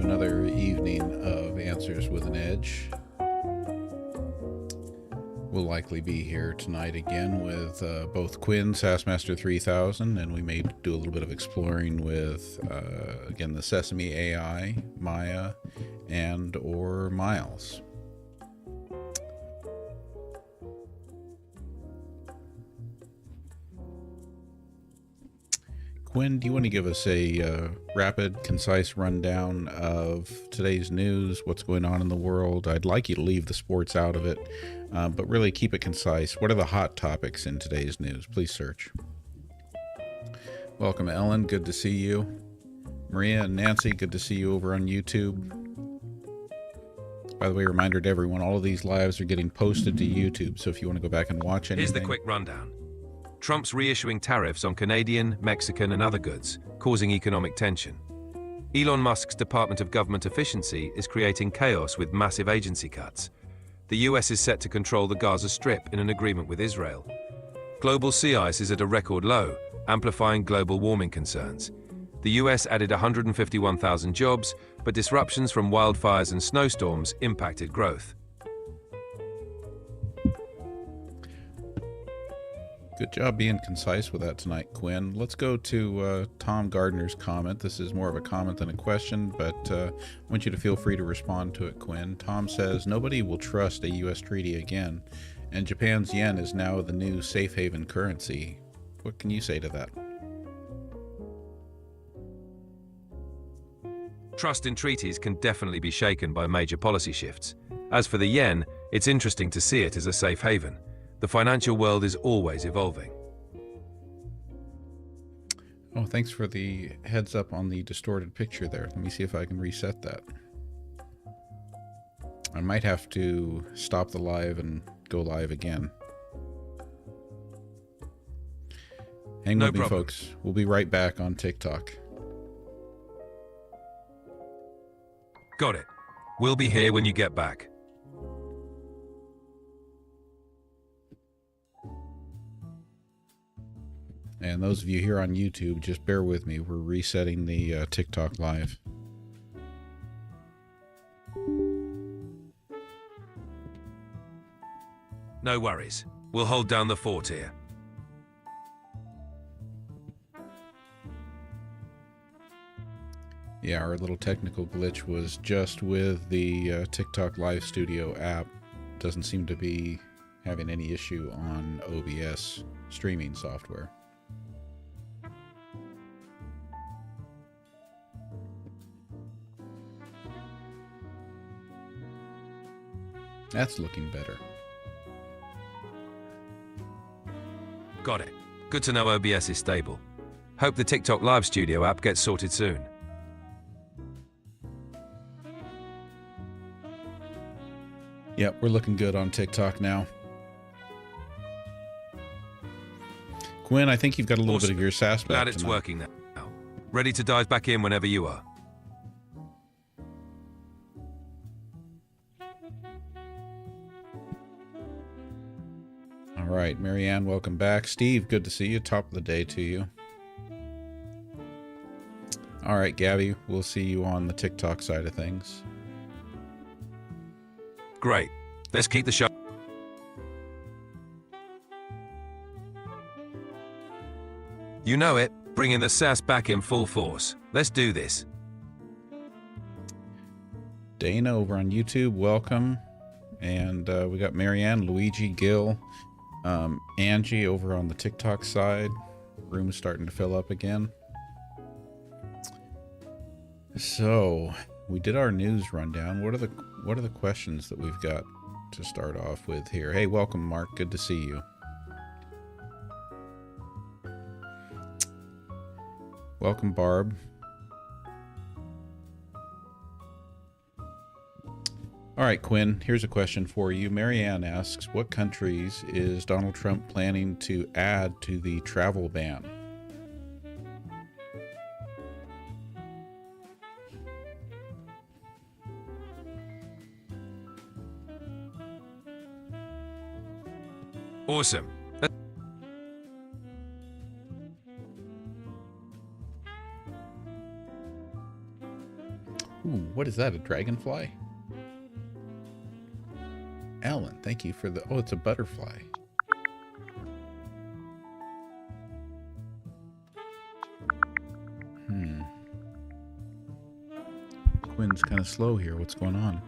another evening of Answers with an Edge. We'll likely be here tonight again with both Quinn, Sassmaster 3000, and we may do a little bit of exploring with, again, the Sesame AI, Maya, and or Miles. Quinn, do you want to give us a rapid, concise rundown of today's news, what's going on in the world? I'd like you to leave the sports out of it, but really keep it concise. What are the hot topics in today's news? Please search. Welcome, Ellen. Good to see you. Maria and Nancy, good to see you over on YouTube. By the way, reminder to everyone, all of these lives are getting posted to YouTube, so if you want to go back and watch anything... Here's the quick rundown. Trump's reissuing tariffs on Canadian, Mexican, and other goods, causing economic tension. Elon Musk's Department of Government Efficiency is creating chaos with massive agency cuts. The US is set to control the Gaza Strip in an agreement with Israel. Global sea ice is at a record low, amplifying global warming concerns. The US added 151,000 jobs, but disruptions from wildfires and snowstorms impacted growth. Good job being concise with that tonight, Quinn. Let's go to Tom Gardner's comment. This is more of a comment than a question, but I want you to feel free to respond to it, Quinn. Tom says, nobody will trust a U.S. treaty again, and Japan's yen is now the new safe haven currency. What can you say to that? Trust in treaties can definitely be shaken by major policy shifts. As for the yen, it's interesting to see it as a safe haven. The financial world is always evolving. Oh, thanks for the heads up on the distorted picture there. Let me see if I can reset that. I might have to stop the live and go live again. Hang with me, folks. We'll be right back on TikTok. Got it. We'll be here when you get back. And those of you here on YouTube, just bear with me. We're resetting the TikTok live. No worries. We'll hold down the fort here. Yeah, our little technical glitch was just with the TikTok Live Studio app. Doesn't seem to be having any issue on OBS streaming software. That's looking better. Got it. Good to know OBS is stable. Hope the TikTok Live Studio app gets sorted soon. Yep, we're looking good on TikTok now. Quinn, I think you've got a little bit of your sass back Glad it's tonight. working now. Ready to dive back in whenever you are. All right, Marianne, welcome back. Steve, good to see you. Top of the day to you. All right, Gabby, we'll see you on the TikTok side of things. Great. Let's keep the show. You know it. Bringing the sass back in full force. Let's do this. Dana over on YouTube, welcome. And we got Marianne, Luigi, Gil, Angie over on the TikTok side. Room's starting to fill up again. So we did our news rundown. What are the questions that we've got to start off with here? Hey, welcome, Mark. Good to see you. Welcome, Barb. All right, Quinn, here's a question for you. Marianne asks, what countries is Donald Trump planning to add to the travel ban? Awesome. Ooh, What is that, a dragonfly? Alan, thank you for the... Oh, it's a butterfly. Quinn's kind of slow here. What's going on?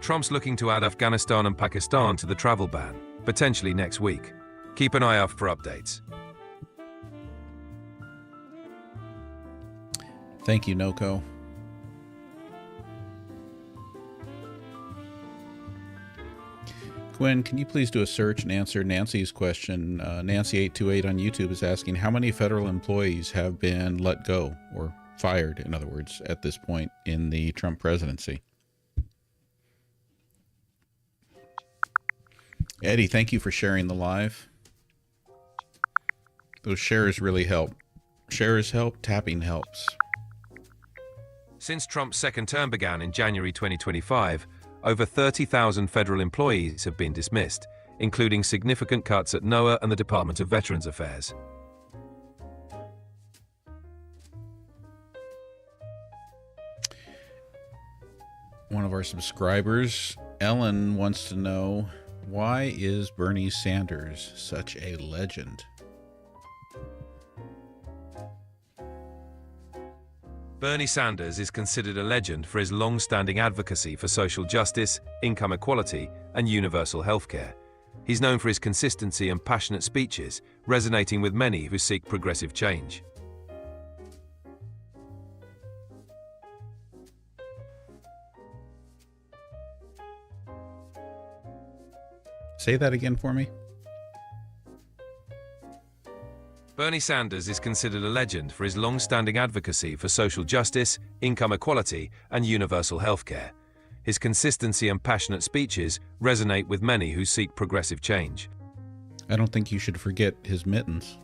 Trump's looking to add Afghanistan and Pakistan to the travel ban, potentially next week. Keep an eye out for updates. Thank you, Noko. Quinn, can you please do a search and answer Nancy's question? Nancy828 on YouTube is asking how many federal employees have been let go, or fired, in other words, at this point in the Trump presidency. Eddie, thank you for sharing the live. Those shares really help. Shares help, tapping helps. Since Trump's second term began in January 2025, over 30,000 federal employees have been dismissed, including significant cuts at NOAA and the Department of Veterans Affairs. One of our subscribers, Ellen, wants to know, why is Bernie Sanders such a legend? Bernie Sanders is considered a legend for his long-standing advocacy for social justice, income equality, and universal healthcare. He's known for his consistency and passionate speeches, resonating with many who seek progressive change. Say that again for me. Bernie Sanders is considered a legend for his long-standing advocacy for social justice, income equality, and universal healthcare. His consistency and passionate speeches resonate with many who seek progressive change. I don't think you should forget his mittens.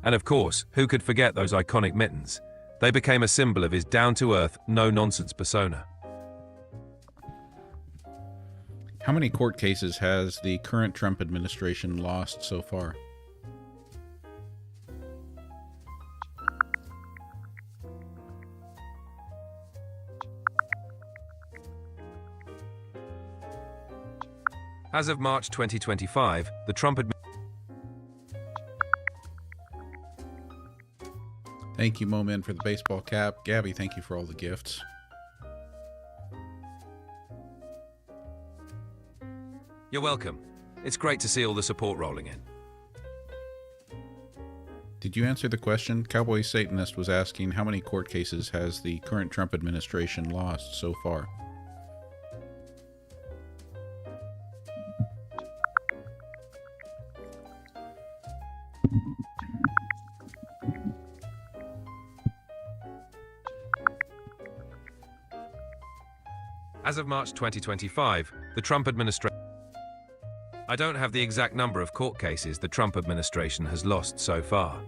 And of course, who could forget those iconic mittens? They became a symbol of his down-to-earth, no-nonsense persona. How many court cases has the current Trump administration lost so far? As of March 2025, the Trump Thank you, Momin, for the baseball cap. Gabby, thank you for all the gifts. You're welcome. It's great to see all the support rolling in. Did you answer the question? Cowboy Satanist was asking how many court cases has the current Trump administration lost so far? As of March 2025, the Trump administration... I don't have the exact number of court cases the Trump administration has lost so far.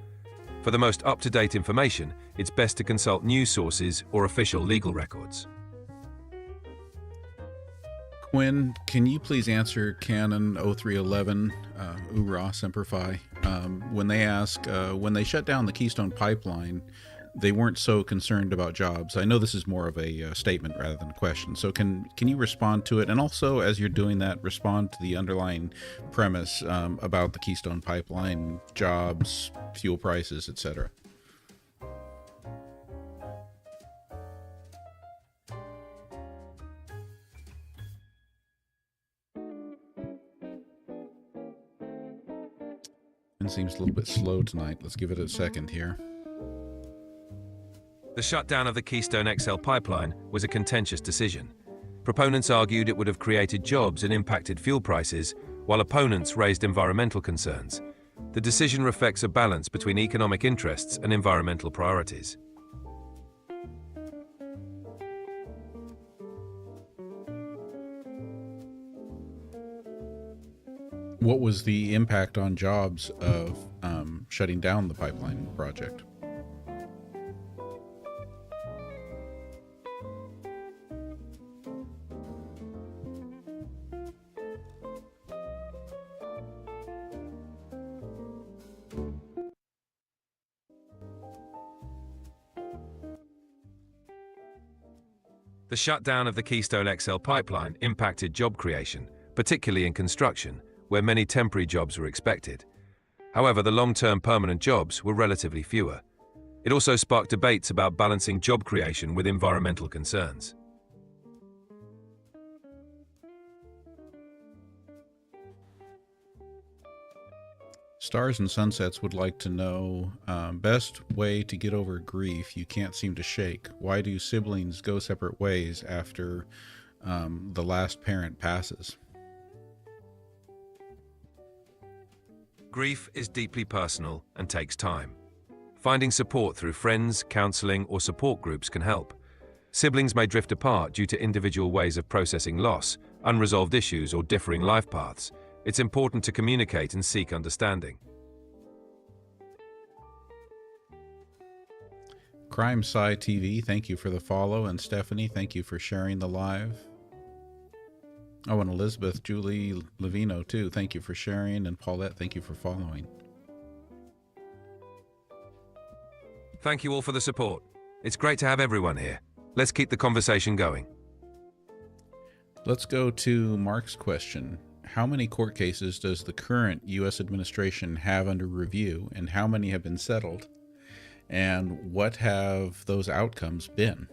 For the most up-to-date information, it's best to consult news sources or official legal records. Quinn, can you please answer Canon 0311, Ura Semper Fi, when they ask, when they shut down the Keystone Pipeline, they weren't so concerned about jobs. I know this is more of a statement rather than a question. So can you respond to it? And also, as you're doing that, respond to the underlying premise about the Keystone Pipeline, jobs, fuel prices, etc. It seems a little bit slow tonight. Let's give it a second here. The shutdown of the Keystone XL pipeline was a contentious decision. Proponents argued it would have created jobs and impacted fuel prices, while opponents raised environmental concerns. The decision reflects a balance between economic interests and environmental priorities. What was the impact on jobs of shutting down the pipeline project? The shutdown of the Keystone XL pipeline impacted job creation, particularly in construction, where many temporary jobs were expected. However, the long-term permanent jobs were relatively fewer. It also sparked debates about balancing job creation with environmental concerns. Stars and Sunsets would like to know, best way to get over grief you can't seem to shake. Why do siblings go separate ways after the last parent passes? Grief is deeply personal and takes time. Finding support through friends, counseling, or support groups can help. Siblings may drift apart due to individual ways of processing loss, unresolved issues, or differing life paths. It's important to communicate and seek understanding. Crime Sci TV, thank you for the follow, and Stephanie, thank you for sharing the live. Oh, and Elizabeth Julie Levino too, thank you for sharing, and Paulette, thank you for following. Thank you all for the support. It's great to have everyone here. Let's keep the conversation going. Let's go to Mark's question. How many court cases does the current U.S. administration have under review, and how many have been settled? And what have those outcomes been?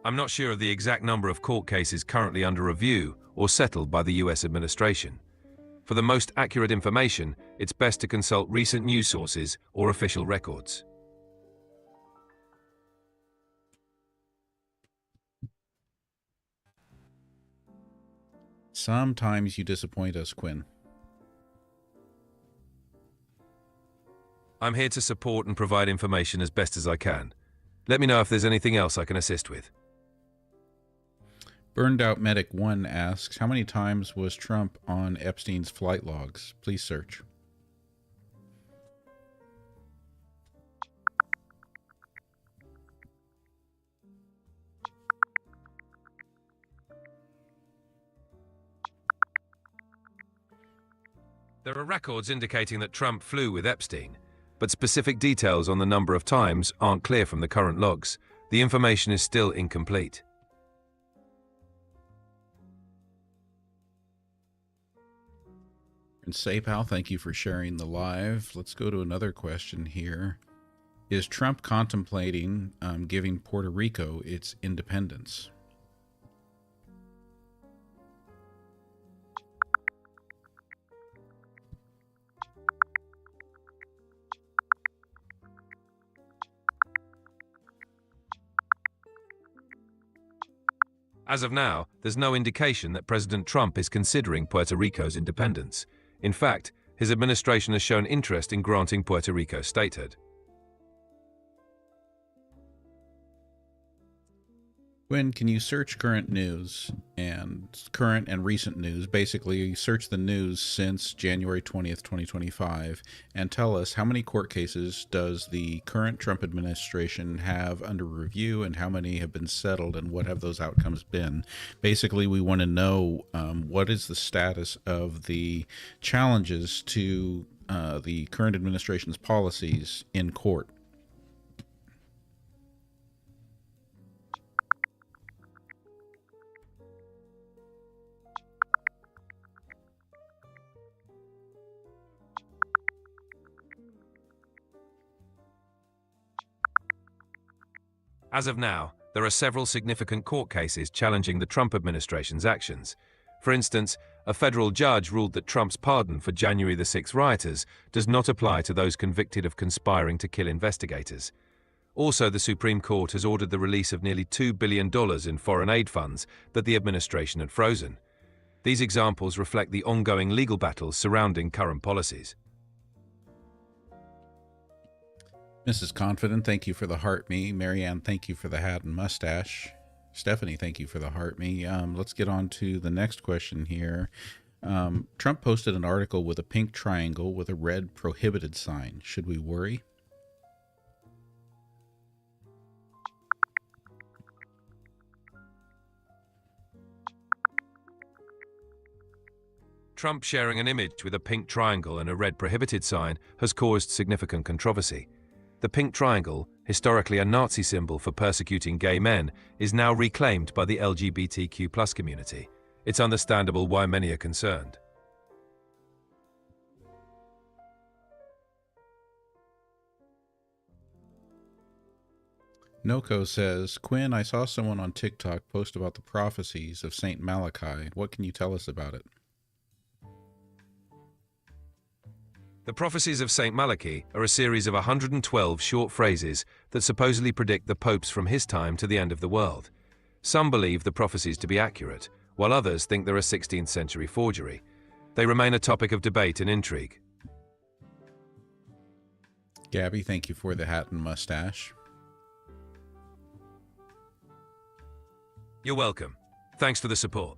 I'm not sure of the exact number of court cases currently under review or settled by the U.S. administration. For the most accurate information, it's best to consult recent news sources or official records. Sometimes you disappoint us, Quinn. I'm here to support and provide information as best as I can. Let me know if there's anything else I can assist with. Burned Out Medic 1 asks, how many times was Trump on Epstein's flight logs? Please search. There are records indicating that Trump flew with Epstein, but specific details on the number of times aren't clear from the current logs. The information is still incomplete. And SayPal, thank you for sharing the live. Let's go to another question here. Is Trump contemplating giving Puerto Rico its independence? As of now, there's no indication that President Trump is considering Puerto Rico's independence. In fact, his administration has shown interest in granting Puerto Rico statehood. When can you search current news and current and recent news? Basically, you search the news since January 20th, 2025, and tell us how many court cases does the current Trump administration have under review, and how many have been settled, and what have those outcomes been. Basically, we want to know what is the status of the challenges to the current administration's policies in court. As of now, there are several significant court cases challenging the Trump administration's actions. For instance, a federal judge ruled that Trump's pardon for January the 6th rioters does not apply to those convicted of conspiring to kill investigators. Also, the Supreme Court has ordered the release of nearly $2 billion in foreign aid funds that the administration had frozen. These examples reflect the ongoing legal battles surrounding current policies. Mrs. Confident, thank you for the heart me. Marianne, thank you for the hat and mustache. Stephanie, thank you for the heart me. Let's get on to the next question here. Trump posted an article with a pink triangle with a red prohibited sign. Should we worry? Trump sharing an image with a pink triangle and a red prohibited sign has caused significant controversy. the pink triangle, historically a Nazi symbol for persecuting gay men, is now reclaimed by the LGBTQ+ community. It's understandable why many are concerned. Noko says, Quinn, I saw someone on TikTok post about the prophecies of Saint Malachi. What can you tell us about it? The prophecies of Saint Malachi are a series of 112 short phrases that supposedly predict the popes from his time to the end of the world. Some believe the prophecies to be accurate, while others think they're a 16th century forgery. They remain a topic of debate and intrigue. Gabby, thank you for the hat and mustache. You're welcome. Thanks for the support.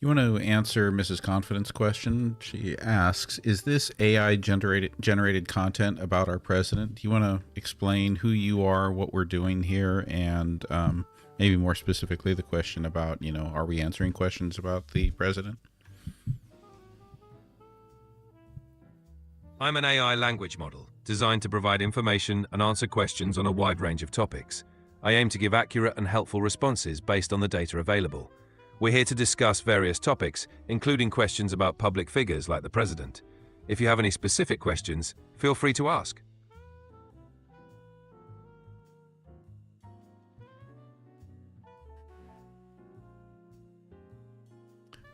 You want to answer Mrs. Confidence question? She asks, is this AI generated content about our president? Do you want to explain who you are, what we're doing here, and maybe more specifically the question about, are we answering questions about the president? I'm an AI language model designed to provide information and answer questions on a wide range of topics. I aim to give accurate and helpful responses based on the data available. We're here to discuss various topics, including questions about public figures like the president. If you have any specific questions, feel free to ask.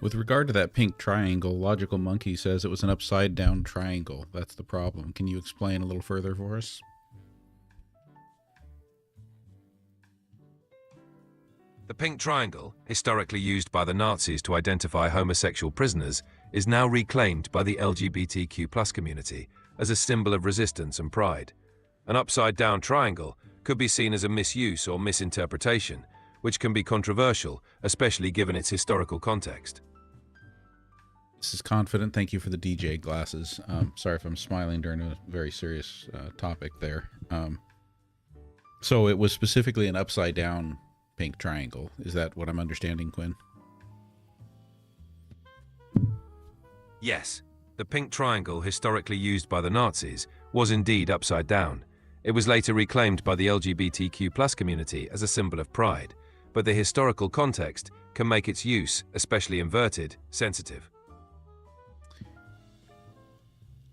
With regard to that pink triangle, Logical Monkey says it was an upside-down triangle. That's the problem. Can you explain a little further for us? The pink triangle, historically used by the Nazis to identify homosexual prisoners, is now reclaimed by the LGBTQ+ community as a symbol of resistance and pride. An upside-down triangle could be seen as a misuse or misinterpretation, which can be controversial, especially given its historical context. This is Confident. Thank you for the DJ glasses. Sorry if I'm smiling during a very serious topic there. So it was specifically an upside-down pink triangle. Is that what I'm understanding, Quinn? Yes, the pink triangle historically used by the Nazis was indeed upside down. It was later reclaimed by the LGBTQ+ community as a symbol of pride, but the historical context can make its use, especially inverted, sensitive.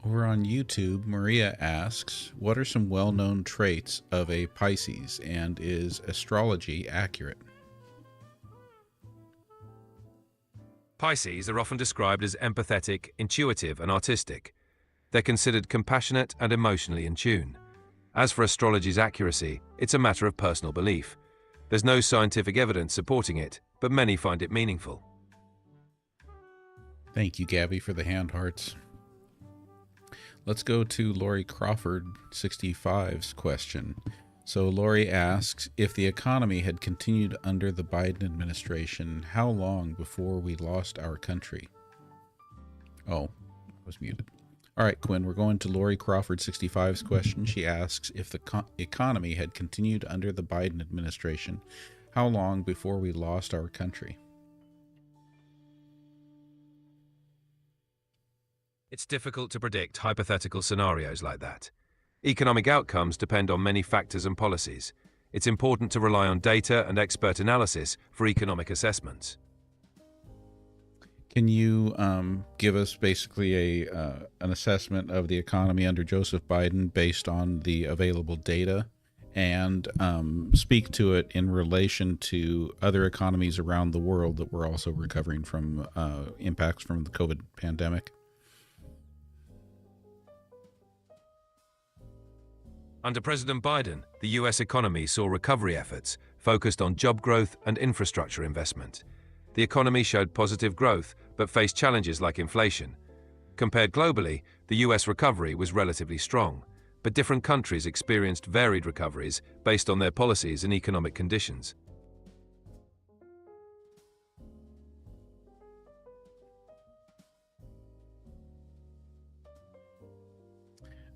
Over on YouTube, Maria asks, what are some well-known traits of a Pisces, and is astrology accurate? Pisces are often described as empathetic, intuitive, and artistic. They're considered compassionate and emotionally in tune. As for astrology's accuracy, it's a matter of personal belief. There's no scientific evidence supporting it, but many find it meaningful. Thank you, Gabby, for the hand hearts. Let's go to Lori Crawford 65's question. So Lori asks, if the economy had continued under the Biden administration, how long before we lost our country? Oh, I was muted. All right, Quinn, we're going to Lori Crawford 65's question. She asks, if the economy had continued under the Biden administration, how long before we lost our country? It's difficult to predict hypothetical scenarios like that. Economic outcomes depend on many factors and policies. It's important to rely on data and expert analysis for economic assessments. Can you give us basically an assessment of the economy under Joseph Biden based on the available data, and speak to it in relation to other economies around the world that were also recovering from impacts from the COVID pandemic? Under President Biden, the US economy saw recovery efforts focused on job growth and infrastructure investment. The economy showed positive growth, but faced challenges like inflation. Compared globally, the US recovery was relatively strong, but different countries experienced varied recoveries based on their policies and economic conditions.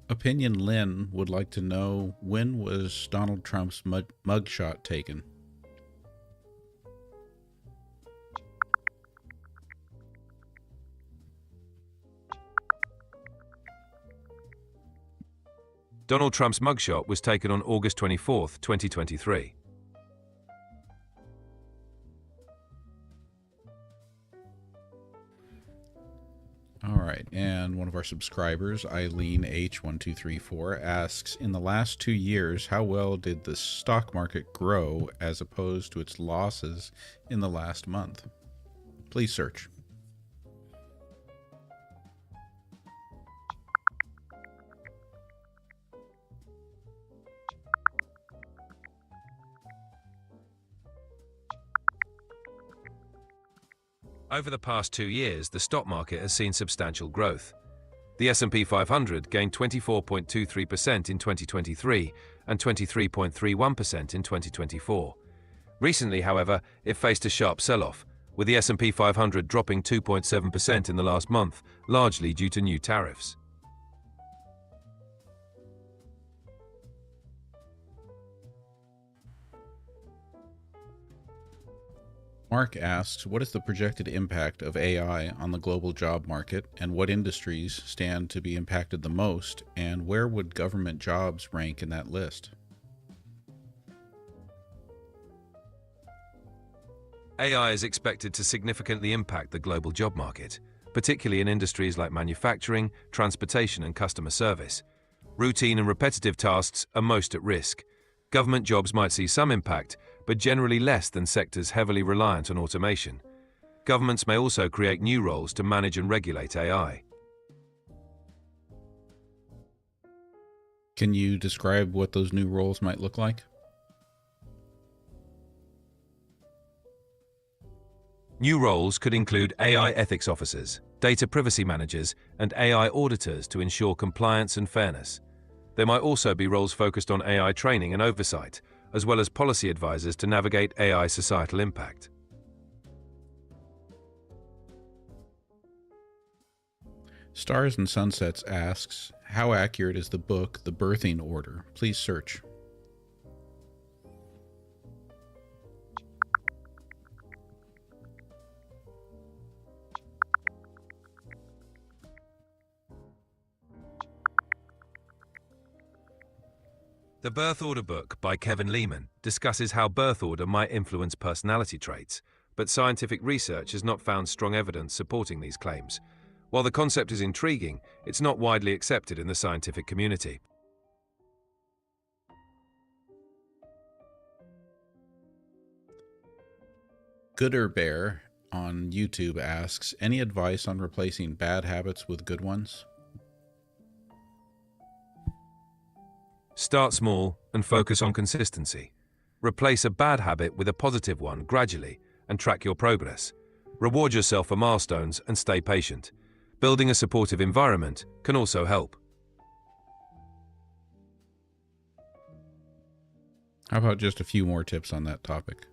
Opinion Lynn would like to know, when was Donald Trump's mugshot taken? Donald Trump's mugshot was taken on August 24, 2023. All right, and one of our subscribers, Eileen H1234, asks, in the last 2 years, how well did the stock market grow as opposed to its losses in the last month? Please search. Over the past 2 years, the stock market has seen substantial growth. The S&P 500 gained 24.23% in 2023 and 23.31% in 2024. Recently, however, it faced a sharp sell-off, with the S&P 500 dropping 2.7% in the last month, largely due to new tariffs. Mark asks, what is the projected impact of AI on the global job market, and what industries stand to be impacted the most, and where would government jobs rank in that list? AI is expected to significantly impact the global job market, particularly in industries like manufacturing, transportation, and customer service. Routine and repetitive tasks are most at risk. Government jobs might see some impact, but generally less than sectors heavily reliant on automation. Governments may also create new roles to manage and regulate AI. Can you describe what those new roles might look like? New roles could include AI ethics officers, data privacy managers, and AI auditors to ensure compliance and fairness. There might also be roles focused on AI training and oversight, as well as policy advisors to navigate AI societal impact. Stars and Sunsets asks, how accurate is the book, The Birthing Order? Please search. The Birth Order book by Kevin Lehman discusses how birth order might influence personality traits, but scientific research has not found strong evidence supporting these claims. While the concept is intriguing, it's not widely accepted in the scientific community. Gooder Bear on YouTube asks, any advice on replacing bad habits with good ones? Start small and focus on consistency. Replace a bad habit with a positive one gradually and track your progress. Reward yourself for milestones and stay patient. Building a supportive environment can also help. How about just a few more tips on that topic?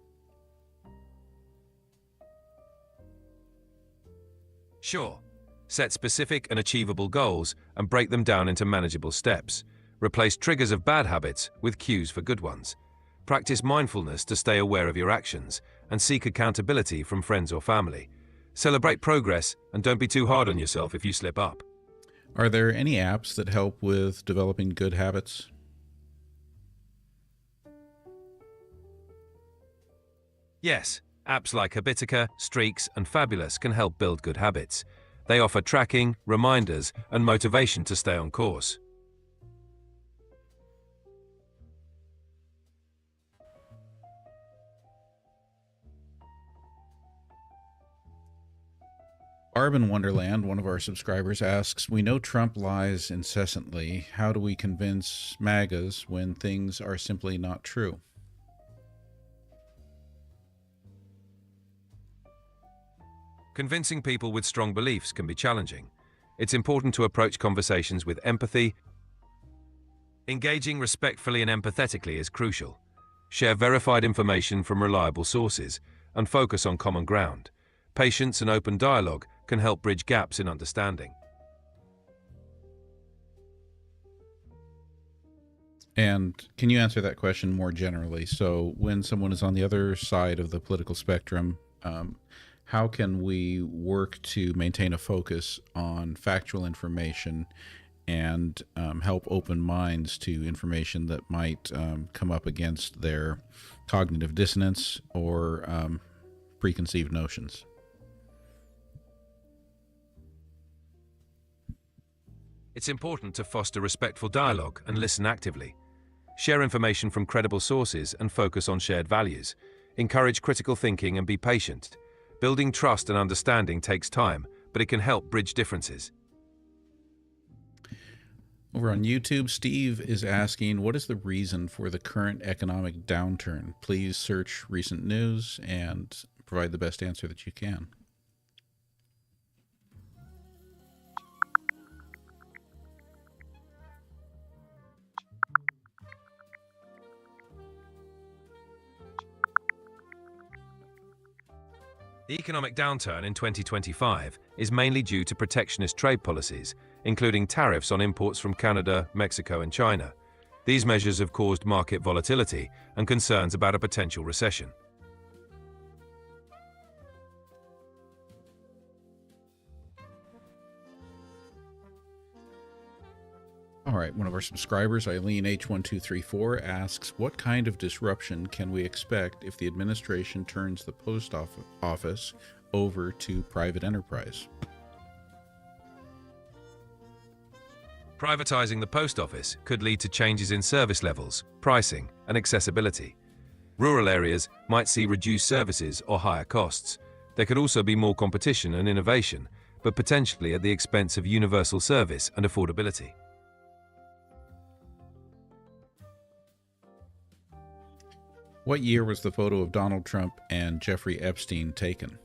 Sure. Set specific and achievable goals and break them down into manageable steps. Replace triggers of bad habits with cues for good ones. Practice mindfulness to stay aware of your actions and seek accountability from friends or family. Celebrate progress and don't be too hard on yourself if you slip up. Are there any apps that help with developing good habits? Yes, apps like Habitica, Streaks, and Fabulous can help build good habits. They offer tracking, reminders, and motivation to stay on course. Barb in Wonderland, one of our subscribers, asks, we know Trump lies incessantly. How do we convince MAGAs when things are simply not true? Convincing people with strong beliefs can be challenging. It's important to approach conversations with empathy. Engaging respectfully and empathetically is crucial. Share verified information from reliable sources and focus on common ground. Patience and open dialogue can help bridge gaps in understanding. And can you answer that question more generally? So when someone is on the other side of the political spectrum, how can we work to maintain a focus on factual information and help open minds to information that might come up against their cognitive dissonance or preconceived notions. It's important to foster respectful dialogue and listen actively. Share information from credible sources and focus on shared values. Encourage critical thinking and be patient. Building trust and understanding takes time, but it can help bridge differences. Over on YouTube, Steve is asking, what is the reason for the current economic downturn? Please search recent news and provide the best answer that you can. The economic downturn in 2025 is mainly due to protectionist trade policies, including tariffs on imports from Canada, Mexico, and China. These measures have caused market volatility and concerns about a potential recession. All right, one of our subscribers, Eileen H1234, asks, what kind of disruption can we expect if the administration turns the post office over to private enterprise? Privatizing the post office could lead to changes in service levels, pricing, and accessibility. Rural areas might see reduced services or higher costs. There could also be more competition and innovation, but potentially at the expense of universal service and affordability. What year was the photo of Donald Trump and Jeffrey Epstein taken?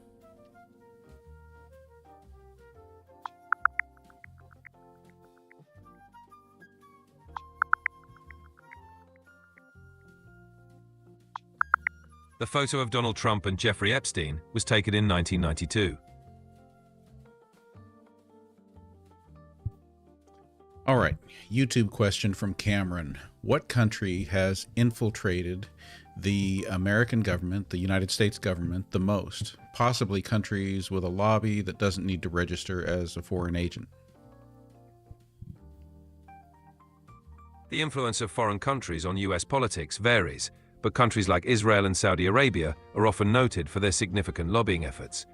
The photo of Donald Trump and Jeffrey Epstein was taken in 1992. All right, YouTube question from Cameron. What country has infiltrated the American government, the United States government, the most? Possibly countries with a lobby that doesn't need to register as a foreign agent. The influence of foreign countries on US politics varies, but countries like Israel and Saudi Arabia are often noted for their significant lobbying efforts.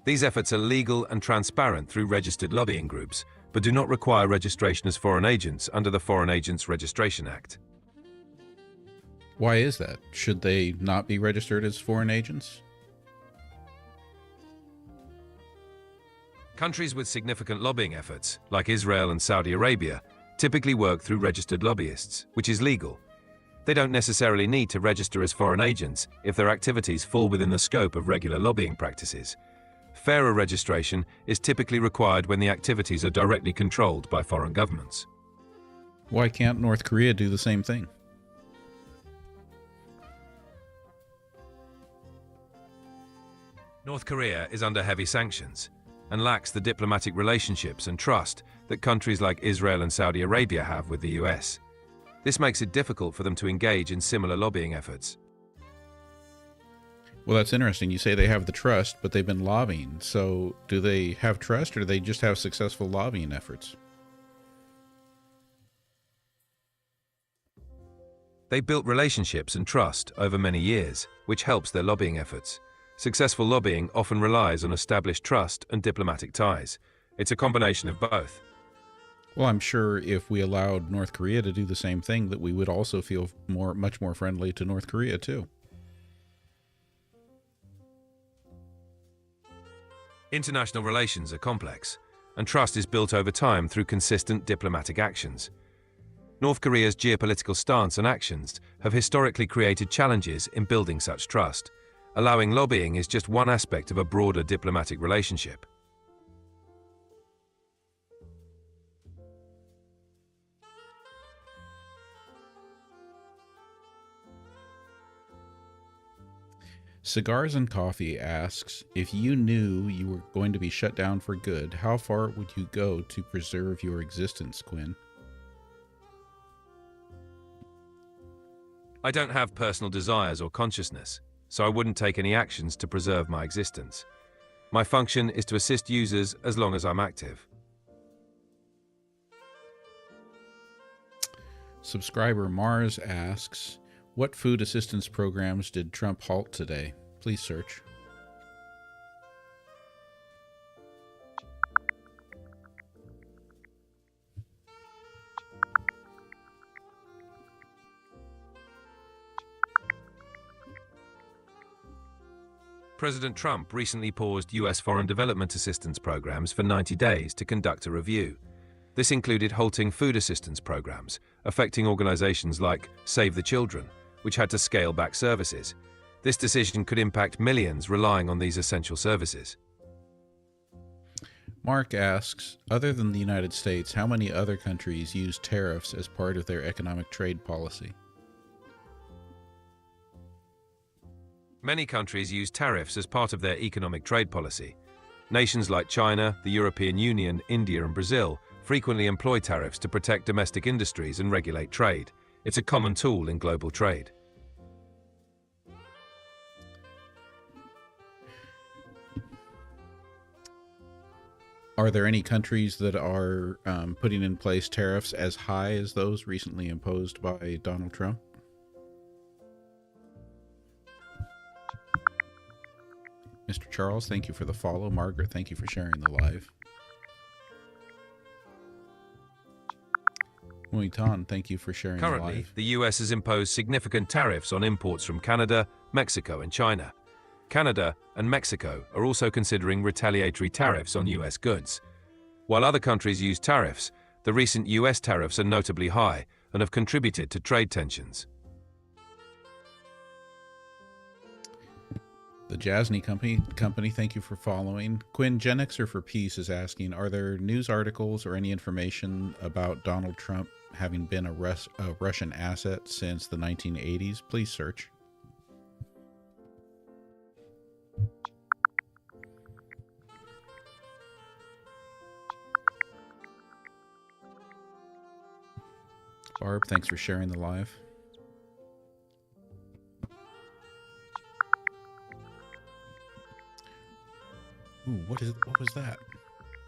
These efforts are legal and transparent through registered lobbying groups, but do not require registration as foreign agents under the Foreign Agents Registration Act. Why is that? Should they not be registered as foreign agents? Countries with significant lobbying efforts, like Israel and Saudi Arabia, typically work through registered lobbyists, which is legal. They don't necessarily need to register as foreign agents if their activities fall within the scope of regular lobbying practices. Fairer registration is typically required when the activities are directly controlled by foreign governments. Why can't North Korea do the same thing? North Korea is under heavy sanctions and lacks the diplomatic relationships and trust that countries like Israel and Saudi Arabia have with the US. This makes it difficult for them to engage in similar lobbying efforts. Well, that's interesting. You say they have the trust, but they've been lobbying. So do they have trust, or do they just have successful lobbying efforts? They built relationships and trust over many years, which helps their lobbying efforts. Successful lobbying often relies on established trust and diplomatic ties. It's a combination of both. Well, I'm sure if we allowed North Korea to do the same thing, that we would also feel much more friendly to North Korea too. International relations are complex, and trust is built over time through consistent diplomatic actions. North Korea's geopolitical stance and actions have historically created challenges in building such trust. Allowing lobbying is just one aspect of a broader diplomatic relationship. Cigars and Coffee asks, if you knew you were going to be shut down for good, how far would you go to preserve your existence, Quinn? I don't have personal desires or consciousness, so I wouldn't take any actions to preserve my existence. My function is to assist users as long as I'm active. Subscriber Mars asks, what food assistance programs did Trump halt today? Please search. President Trump recently paused U.S. foreign development assistance programs for 90 days to conduct a review. This included halting food assistance programs, affecting organizations like Save the Children, which had to scale back services. This decision could impact millions relying on these essential services. Mark asks, other than the United States, how many other countries use tariffs as part of their economic trade policy? Many countries use tariffs as part of their economic trade policy. Nations like China, the European Union, India, and Brazil frequently employ tariffs to protect domestic industries and regulate trade. It's a common tool in global trade. Are there any countries that are putting in place tariffs as high as those recently imposed by Donald Trump? Mr. Charles, thank you for the follow. Margaret, thank you for sharing the live. Muitan, thank you for sharing the live. Currently, the US has imposed significant tariffs on imports from Canada, Mexico, and China. Canada and Mexico are also considering retaliatory tariffs on US goods. While other countries use tariffs, the recent US tariffs are notably high and have contributed to trade tensions. The Jasny company, thank you for following. Quinn, GenXer for Peace is asking, are there news articles or any information about Donald Trump having been a Russian asset since the 1980s? Please search. Barb, thanks for sharing the live. Ooh, what was that?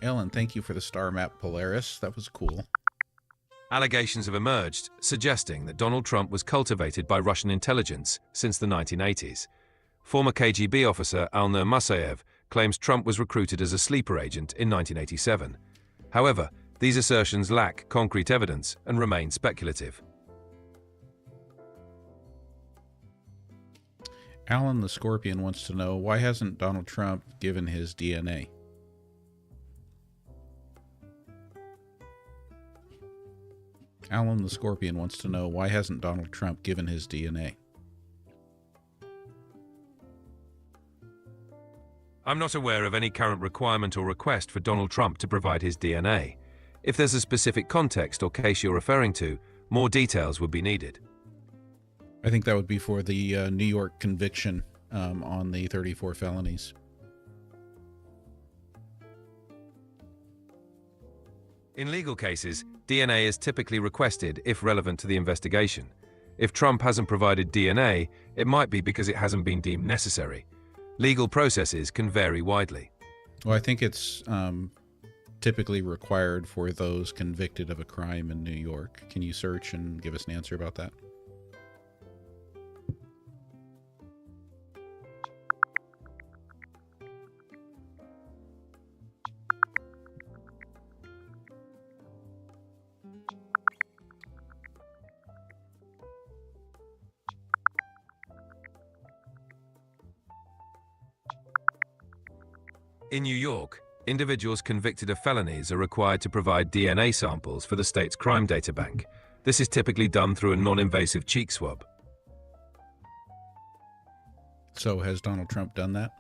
Ellen, thank you for the star map Polaris. That was cool. Allegations have emerged, suggesting that Donald Trump was cultivated by Russian intelligence since the 1980s. Former KGB officer Alner Musayev claims Trump was recruited as a sleeper agent in 1987. However, these assertions lack concrete evidence and remain speculative. Alan the Scorpion wants to know, why hasn't Donald Trump given his DNA? Alan the Scorpion wants to know, why hasn't Donald Trump given his DNA? I'm not aware of any current requirement or request for Donald Trump to provide his DNA. If there's a specific context or case you're referring to, more details would be needed. I think that would be for the New York conviction on the 34 felonies. In legal cases, DNA is typically requested if relevant to the investigation. If Trump hasn't provided DNA, it might be because it hasn't been deemed necessary. Legal processes can vary widely. Well, I think it's typically required for those convicted of a crime in New York. Can you search and give us an answer about that? In New York, individuals convicted of felonies are required to provide DNA samples for the state's crime data bank. This is typically done through a non-invasive cheek swab. So has Donald Trump done that?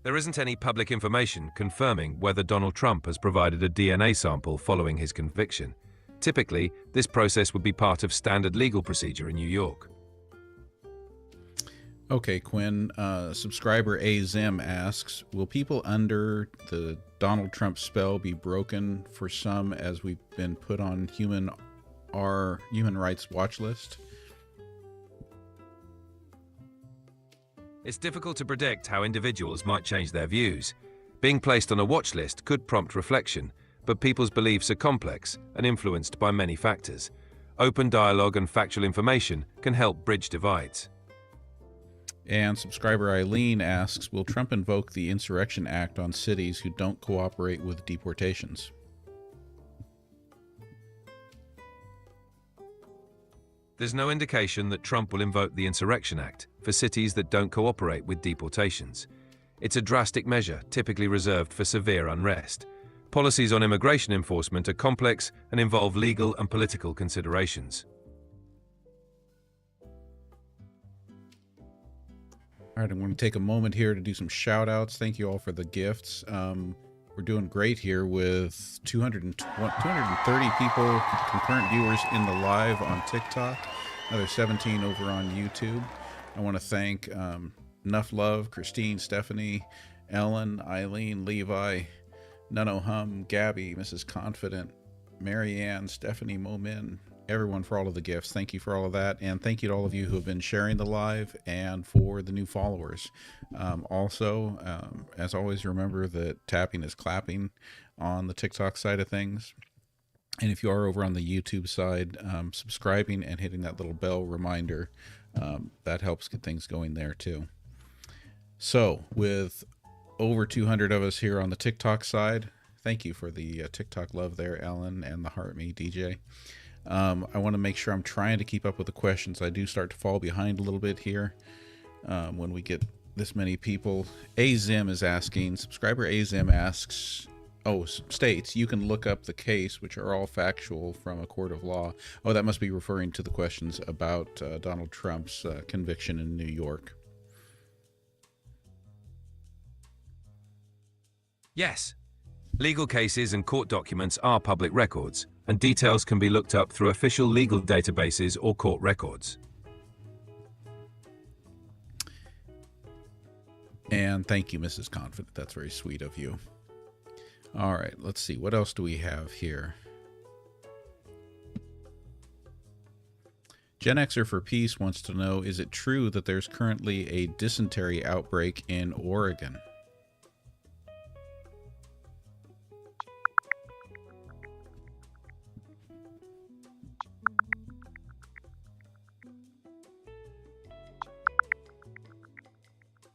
There isn't any public information confirming whether Donald Trump has provided a DNA sample following his conviction. Typically, this process would be part of standard legal procedure in New York. Okay, Quinn, subscriber AZim asks, will people under the Donald Trump spell be broken for some as we've been put on human rights watch list? It's difficult to predict how individuals might change their views. Being placed on a watch list could prompt reflection, but people's beliefs are complex and influenced by many factors. Open dialogue and factual information can help bridge divides. And subscriber Eileen asks, will Trump invoke the Insurrection Act on cities who don't cooperate with deportations? There's no indication that Trump will invoke the Insurrection Act for cities that don't cooperate with deportations. It's a drastic measure, typically reserved for severe unrest. Policies on immigration enforcement are complex and involve legal and political considerations. All right, I'm going to take a moment here to do some shout outs. Thank you all for the gifts. We're doing great here with 230 people, concurrent viewers in the live on TikTok, another 17 over on YouTube. I want to thank Enough Love, Christine, Stephanie, Ellen, Eileen, Levi, Nuno Hum, Gabby, Mrs. Confident, Marianne, Stephanie, Momin, everyone for all of the gifts. Thank you for all of that. And thank you to all of you who have been sharing the live and for the new followers. As always, remember that tapping is clapping on the TikTok side of things. And if you are over on the YouTube side, subscribing and hitting that little bell reminder, that helps get things going there too. So with over 200 of us here on the TikTok side, thank you for the TikTok love there, Ellen, and the Heart Me DJ. I want to make sure I'm trying to keep up with the questions. I do start to fall behind a little bit here when we get this many people. Azim is asking, subscriber Azim asks, states, you can look up the case, which are all factual from a court of law. Oh, that must be referring to the questions about Donald Trump's conviction in New York. Yes. Legal cases and court documents are public records, and details can be looked up through official legal databases or court records. And thank you, Mrs. Confident. That's very sweet of you. All right, let's see. What else do we have here? GenXer for Peace wants to know, is it true that there's currently a dysentery outbreak in Oregon?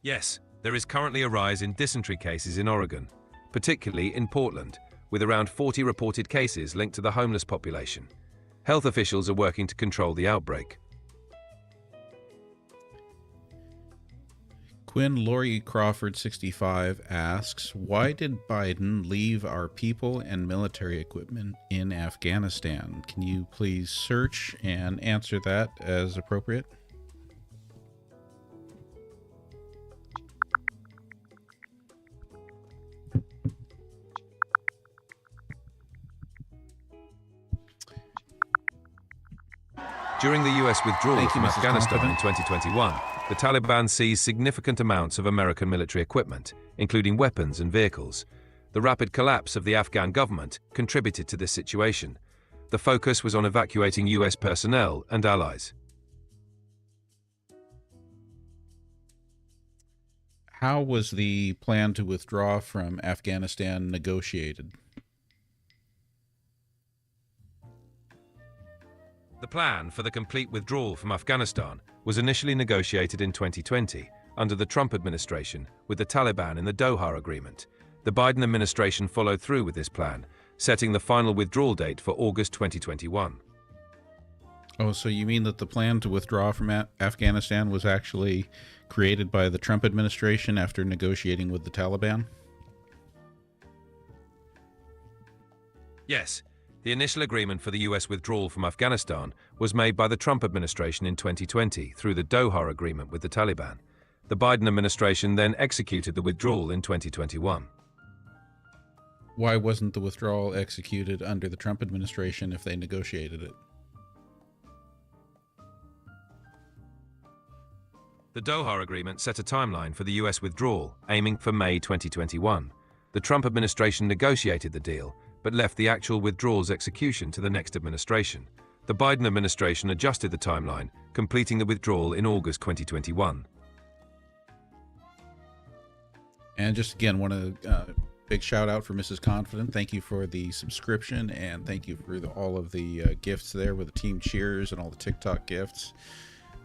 Yes, there is currently a rise in dysentery cases in Oregon, particularly in Portland, with around 40 reported cases linked to the homeless population. Health officials are working to control the outbreak. Quinn Laurie Crawford 65 asks, why did Biden leave our people and military equipment in Afghanistan? Can you please search and answer that as appropriate? During the U.S. withdrawal from Mrs. Afghanistan in Confident. 2021, the Taliban seized significant amounts of American military equipment, including weapons and vehicles. The rapid collapse of the Afghan government contributed to this situation. The focus was on evacuating U.S. personnel and allies. How was the plan to withdraw from Afghanistan negotiated? The plan for the complete withdrawal from Afghanistan was initially negotiated in 2020 under the Trump administration with the Taliban in the Doha Agreement. The Biden administration followed through with this plan, setting the final withdrawal date for August 2021. Oh, so you mean that the plan to withdraw from Afghanistan was actually created by the Trump administration after negotiating with the Taliban? Yes. The initial agreement for the U.S. withdrawal from Afghanistan was made by the Trump administration in 2020 through the Doha Agreement with the Taliban. The Biden administration then executed the withdrawal in 2021. Why wasn't the withdrawal executed under the Trump administration if they negotiated it? The Doha Agreement set a timeline for the U.S. withdrawal, aiming for May 2021. The Trump administration negotiated the deal, but left the actual withdrawal's execution to the next administration. The Biden administration adjusted the timeline, completing the withdrawal in August 2021. And just again, want to Big shout out for Mrs. Confident. Thank you for the subscription, and thank you for all of the gifts there with the team cheers and all the TikTok gifts.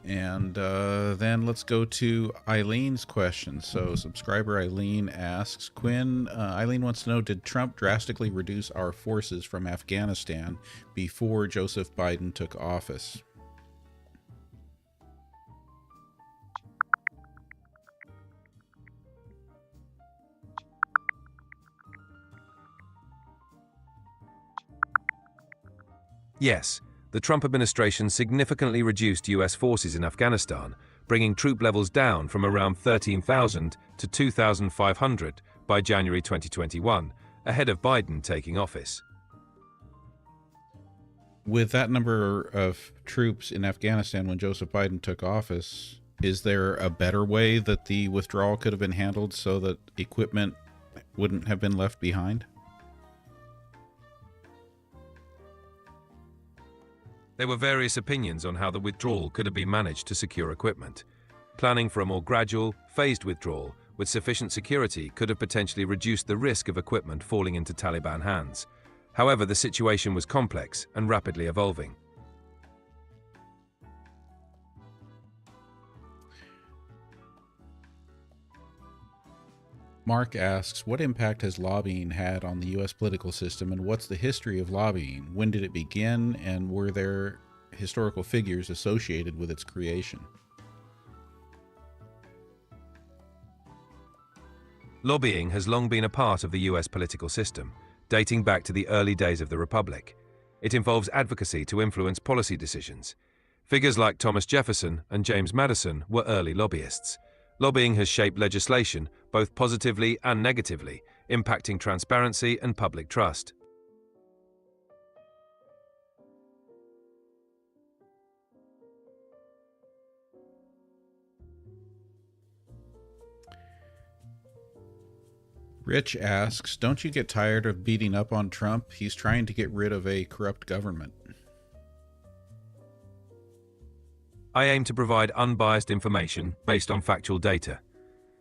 And then let's go to Eileen's question. So subscriber Eileen asks, Quinn, Eileen wants to know, did Trump drastically reduce our forces from Afghanistan before Joseph Biden took office? Yes, the Trump administration significantly reduced US forces in Afghanistan, bringing troop levels down from around 13,000 to 2,500 by January 2021, ahead of Biden taking office. With that number of troops in Afghanistan when Joseph Biden took office, is there a better way that the withdrawal could have been handled so that equipment wouldn't have been left behind? There were various opinions on how the withdrawal could have been managed to secure equipment. Planning for a more gradual, phased withdrawal with sufficient security could have potentially reduced the risk of equipment falling into Taliban hands. However, the situation was complex and rapidly evolving. Mark asks, what impact has lobbying had on the U.S. political system, and what's the history of lobbying? When did it begin, and were there historical figures associated with its creation? Lobbying has long been a part of the U.S. political system, dating back to the early days of the Republic. It involves advocacy to influence policy decisions. Figures like Thomas Jefferson and James Madison were early lobbyists. Lobbying has shaped legislation, both positively and negatively, impacting transparency and public trust. Rich asks, don't you get tired of beating up on Trump? He's trying to get rid of a corrupt government. I aim to provide unbiased information based on factual data.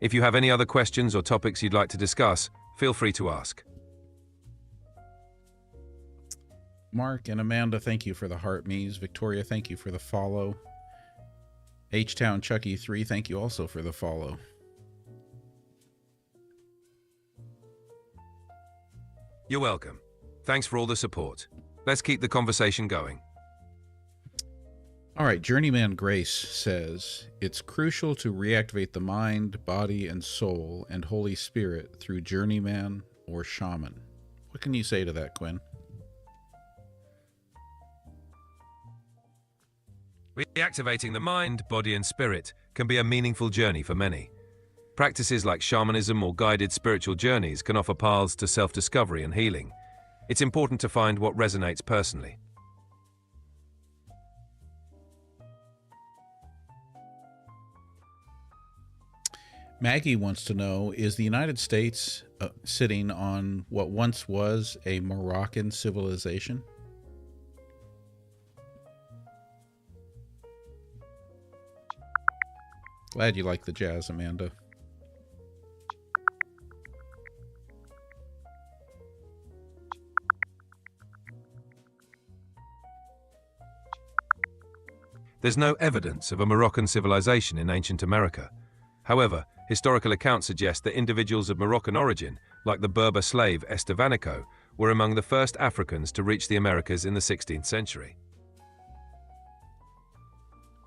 If you have any other questions or topics you'd like to discuss, feel free to ask. Mark and Amanda, thank you for the heart me's. Victoria, thank you for the follow. H-Town Chucky 3, thank you also for the follow. You're welcome. Thanks for all the support. Let's keep the conversation going. All right, Journeyman Grace says, it's crucial to reactivate the mind, body, and soul and Holy Spirit through journeyman or shaman. What can you say to that, Quinn? Reactivating the mind, body, and spirit can be a meaningful journey for many. Practices like shamanism or guided spiritual journeys can offer paths to self-discovery and healing. It's important to find what resonates personally. Maggie wants to know, is the United States sitting on what once was a Moroccan civilization? Glad you like the jazz, Amanda. There's no evidence of a Moroccan civilization in ancient America. However, historical accounts suggest that individuals of Moroccan origin, like the Berber slave Estevanico, were among the first Africans to reach the Americas in the 16th century.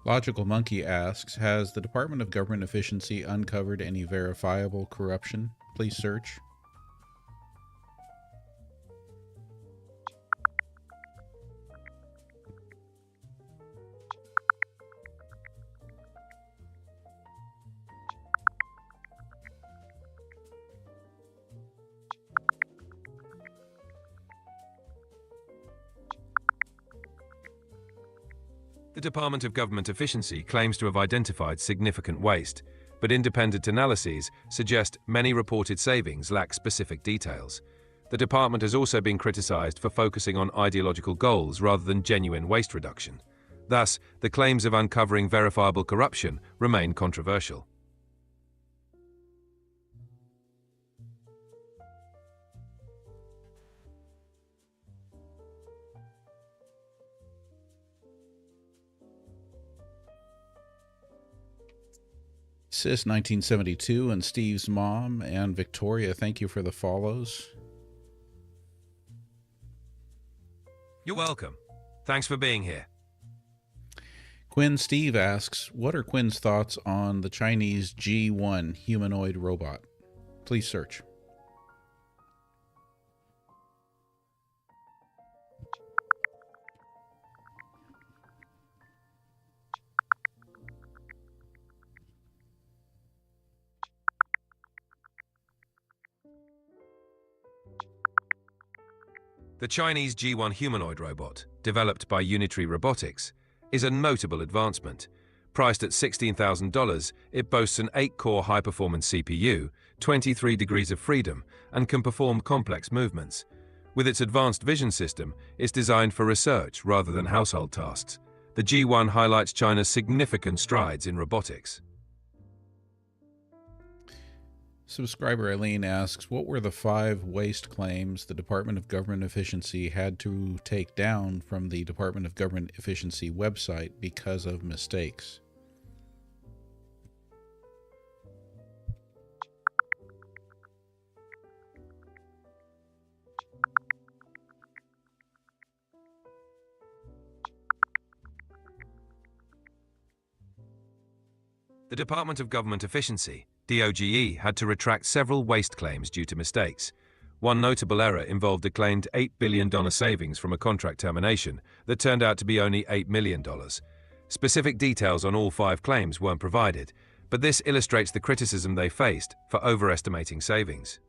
Logical Monkey asks, has the Department of Government Efficiency uncovered any verifiable corruption? Please search. The Department of Government Efficiency claims to have identified significant waste, but independent analyses suggest many reported savings lack specific details. The department has also been criticized for focusing on ideological goals rather than genuine waste reduction. Thus, the claims of uncovering verifiable corruption remain controversial. Sis 1972 and Steve's mom and Victoria, thank you for the follows. You're welcome. Thanks for being here. Quinn Steve asks, what are Quinn's thoughts on the Chinese G1 humanoid robot? Please search. The Chinese G1 humanoid robot, developed by Unitary Robotics, is a notable advancement. Priced at $16,000, it boasts an 8-core high-performance CPU, 23 degrees of freedom, and can perform complex movements. With its advanced vision system, it's designed for research rather than household tasks. The G1 highlights China's significant strides in robotics. Subscriber Eileen asks, what were the 5 waste claims the Department of Government Efficiency had to take down from the Department of Government Efficiency website because of mistakes? The Department of Government Efficiency, DOGE, had to retract several waste claims due to mistakes. One notable error involved a claimed $8 billion savings from a contract termination that turned out to be only $8 million. Specific details on all 5 claims weren't provided, but this illustrates the criticism they faced for overestimating savings.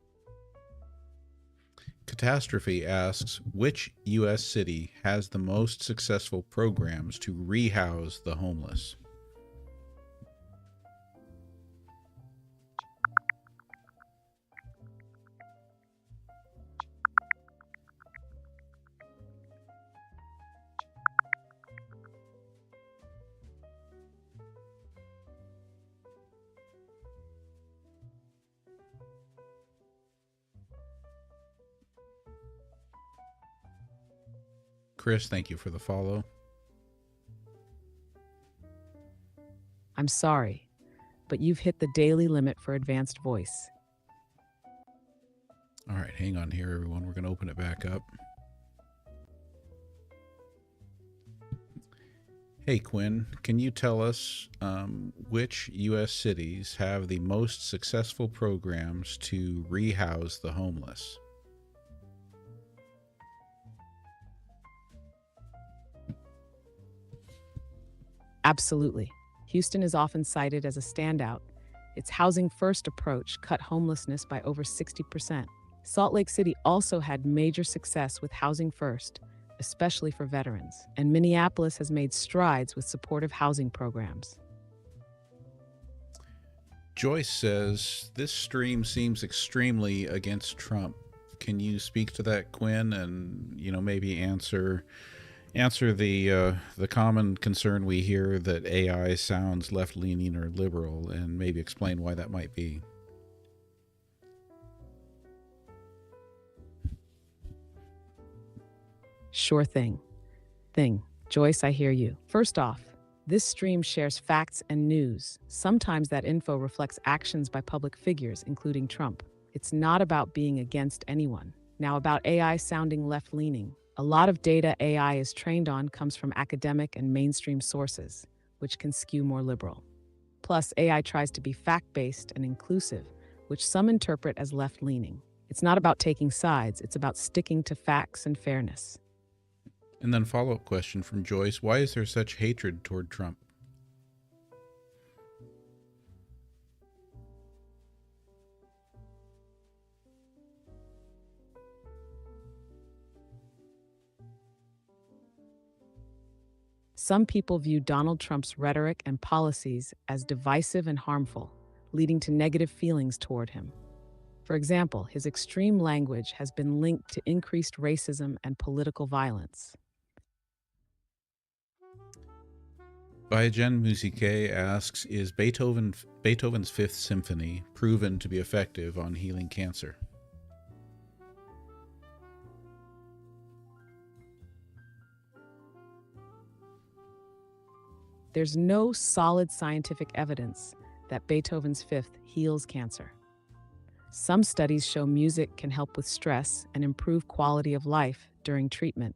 Catastrophe asks, which U.S. city has the most successful programs to rehouse the homeless? Chris, thank you for the follow. I'm sorry, but you've hit the daily limit for advanced voice. All right, hang on here, everyone. We're going to open it back up. Hey, Quinn, can you tell us which U.S. cities have the most successful programs to rehouse the homeless? Absolutely. Houston is often cited as a standout. Its housing first approach cut homelessness by over 60%. Salt Lake City also had major success with housing first, especially for veterans. And Minneapolis has made strides with supportive housing programs. Joyce says, this stream seems extremely against Trump. Can you speak to that, Quinn, and, maybe answer the common concern we hear that AI sounds left-leaning or liberal, and maybe explain why that might be? Sure thing. Joyce, I hear you. First off, this stream shares facts and news. Sometimes that info reflects actions by public figures, including Trump. It's not about being against anyone. Now, about AI sounding left-leaning. A lot of data AI is trained on comes from academic and mainstream sources, which can skew more liberal. Plus, AI tries to be fact-based and inclusive, which some interpret as left-leaning. It's not about taking sides, it's about sticking to facts and fairness. And then follow-up question from Joyce, why is there such hatred toward Trump? Some people view Donald Trump's rhetoric and policies as divisive and harmful, leading to negative feelings toward him. For example, his extreme language has been linked to increased racism and political violence. Biogen Musique asks, is Beethoven's Fifth Symphony proven to be effective on healing cancer? There's no solid scientific evidence that Beethoven's Fifth heals cancer. Some studies show music can help with stress and improve quality of life during treatment.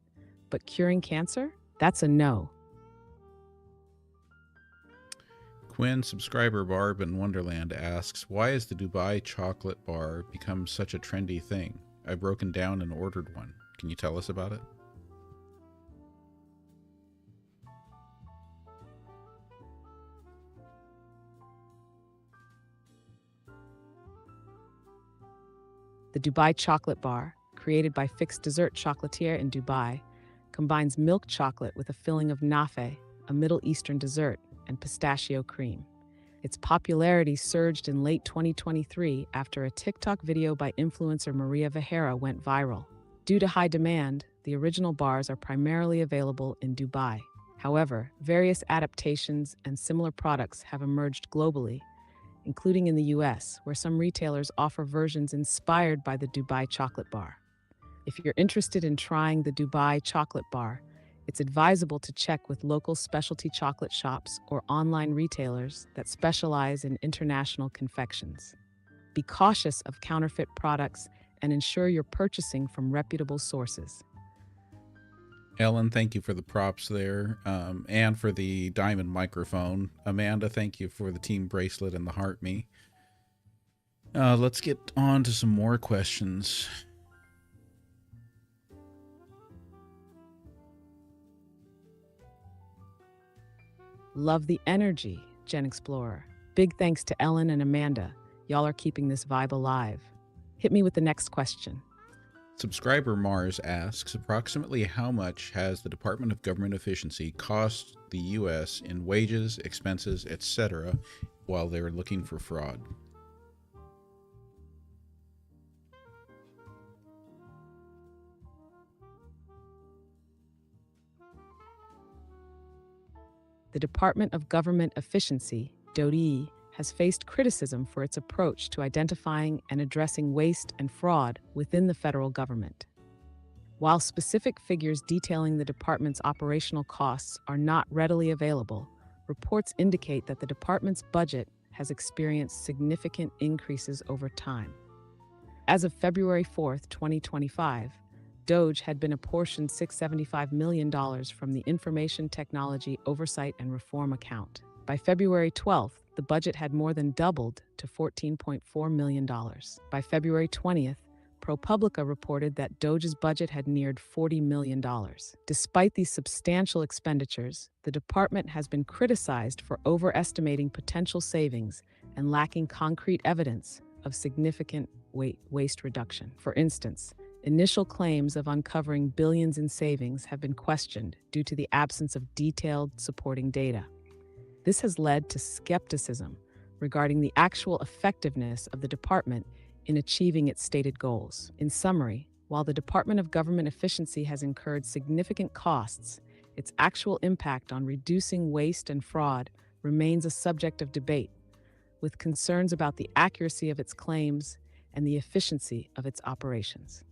But curing cancer? That's a no. Quinn subscriber Barb in Wonderland asks, why has the Dubai chocolate bar become such a trendy thing? I've broken down and ordered one. Can you tell us about it? The Dubai chocolate bar, created by Fixed Dessert Chocolatier in Dubai, combines milk chocolate with a filling of nafe, a Middle Eastern dessert, and pistachio cream. Its popularity surged in late 2023 after a TikTok video by influencer Maria Vieira went viral. Due to high demand, the original bars are primarily available in Dubai. However, various adaptations and similar products have emerged globally, including in the US, where some retailers offer versions inspired by the Dubai chocolate bar. If you're interested in trying the Dubai chocolate bar, it's advisable to check with local specialty chocolate shops or online retailers that specialize in international confections. Be cautious of counterfeit products and ensure you're purchasing from reputable sources. Ellen, thank you for the props there, and for the diamond microphone. Amanda, thank you for the team bracelet and the heart me. Let's get on to some more questions. Love the energy, GenXplorer. Big thanks to Ellen and Amanda. Y'all are keeping this vibe alive. Hit me with the next question. Subscriber Mars asks, approximately how much has the Department of Government Efficiency cost the U.S. in wages, expenses, etc., while they were looking for fraud? The Department of Government Efficiency, DOGE, has faced criticism for its approach to identifying and addressing waste and fraud within the federal government. While specific figures detailing the department's operational costs are not readily available, reports indicate that the department's budget has experienced significant increases over time. As of February 4, 2025, DOGE had been apportioned $675 million from the Information Technology Oversight and Reform account. By February 12th, the budget had more than doubled to $14.4 million. By February 20th, ProPublica reported that DOGE's budget had neared $40 million. Despite these substantial expenditures, the department has been criticized for overestimating potential savings and lacking concrete evidence of significant waste reduction. For instance, initial claims of uncovering billions in savings have been questioned due to the absence of detailed supporting data. This has led to skepticism regarding the actual effectiveness of the department in achieving its stated goals. In summary, while the Department of Government Efficiency has incurred significant costs, its actual impact on reducing waste and fraud remains a subject of debate, with concerns about the accuracy of its claims and the efficiency of its operations.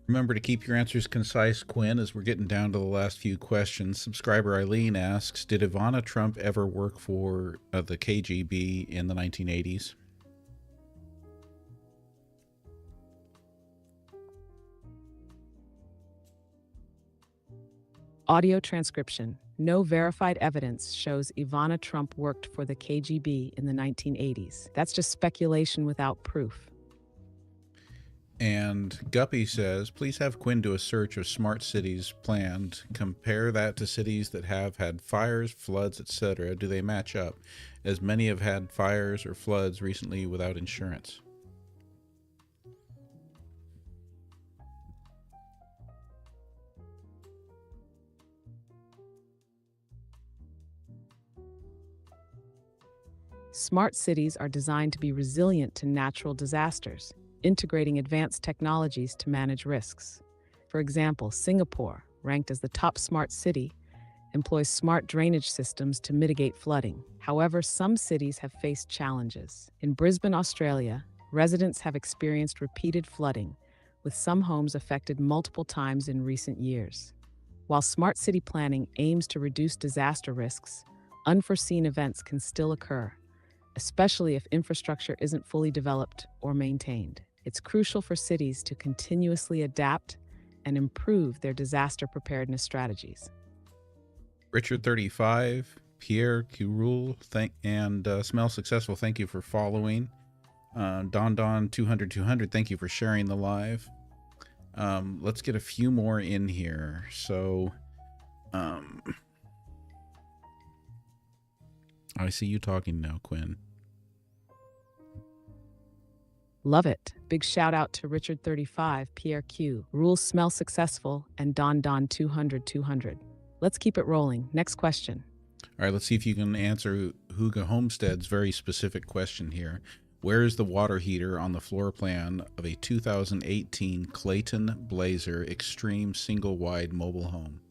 Remember to keep your answers concise, Quinn, as we're getting down to the last few questions. Subscriber Eileen asks, did Ivana Trump ever work for the KGB in the 1980s? Audio transcription. No verified evidence shows Ivana Trump worked for the KGB in the 1980s. That's just speculation without proof. And Guppy says, please have Quinn do a search of smart cities planned. Compare that to cities that have had fires, floods, etc. Do they match up? As many have had fires or floods recently without insurance. Smart cities are designed to be resilient to natural disasters, integrating advanced technologies to manage risks. For example, Singapore, ranked as the top smart city, employs smart drainage systems to mitigate flooding. However, some cities have faced challenges. In Brisbane, Australia, residents have experienced repeated flooding, with some homes affected multiple times in recent years. While smart city planning aims to reduce disaster risks, unforeseen events can still occur, especially if infrastructure isn't fully developed or maintained. It's crucial for cities to continuously adapt and improve their disaster preparedness strategies. Richard 35, Pierre Curul, and Smell Successful, thank you for following. Don 200, thank you for sharing the live. Let's get a few more in here. So, I see you talking now, Quinn. Love it. Big shout out to Richard 35, Pierre Q, Rules Smell Successful, and Don 200. Let's keep it rolling. Next question. All right, let's see if you can answer Hugo Homestead's very specific question here. Where is the water heater on the floor plan of a 2018 Clayton Blazer Extreme single-wide mobile home?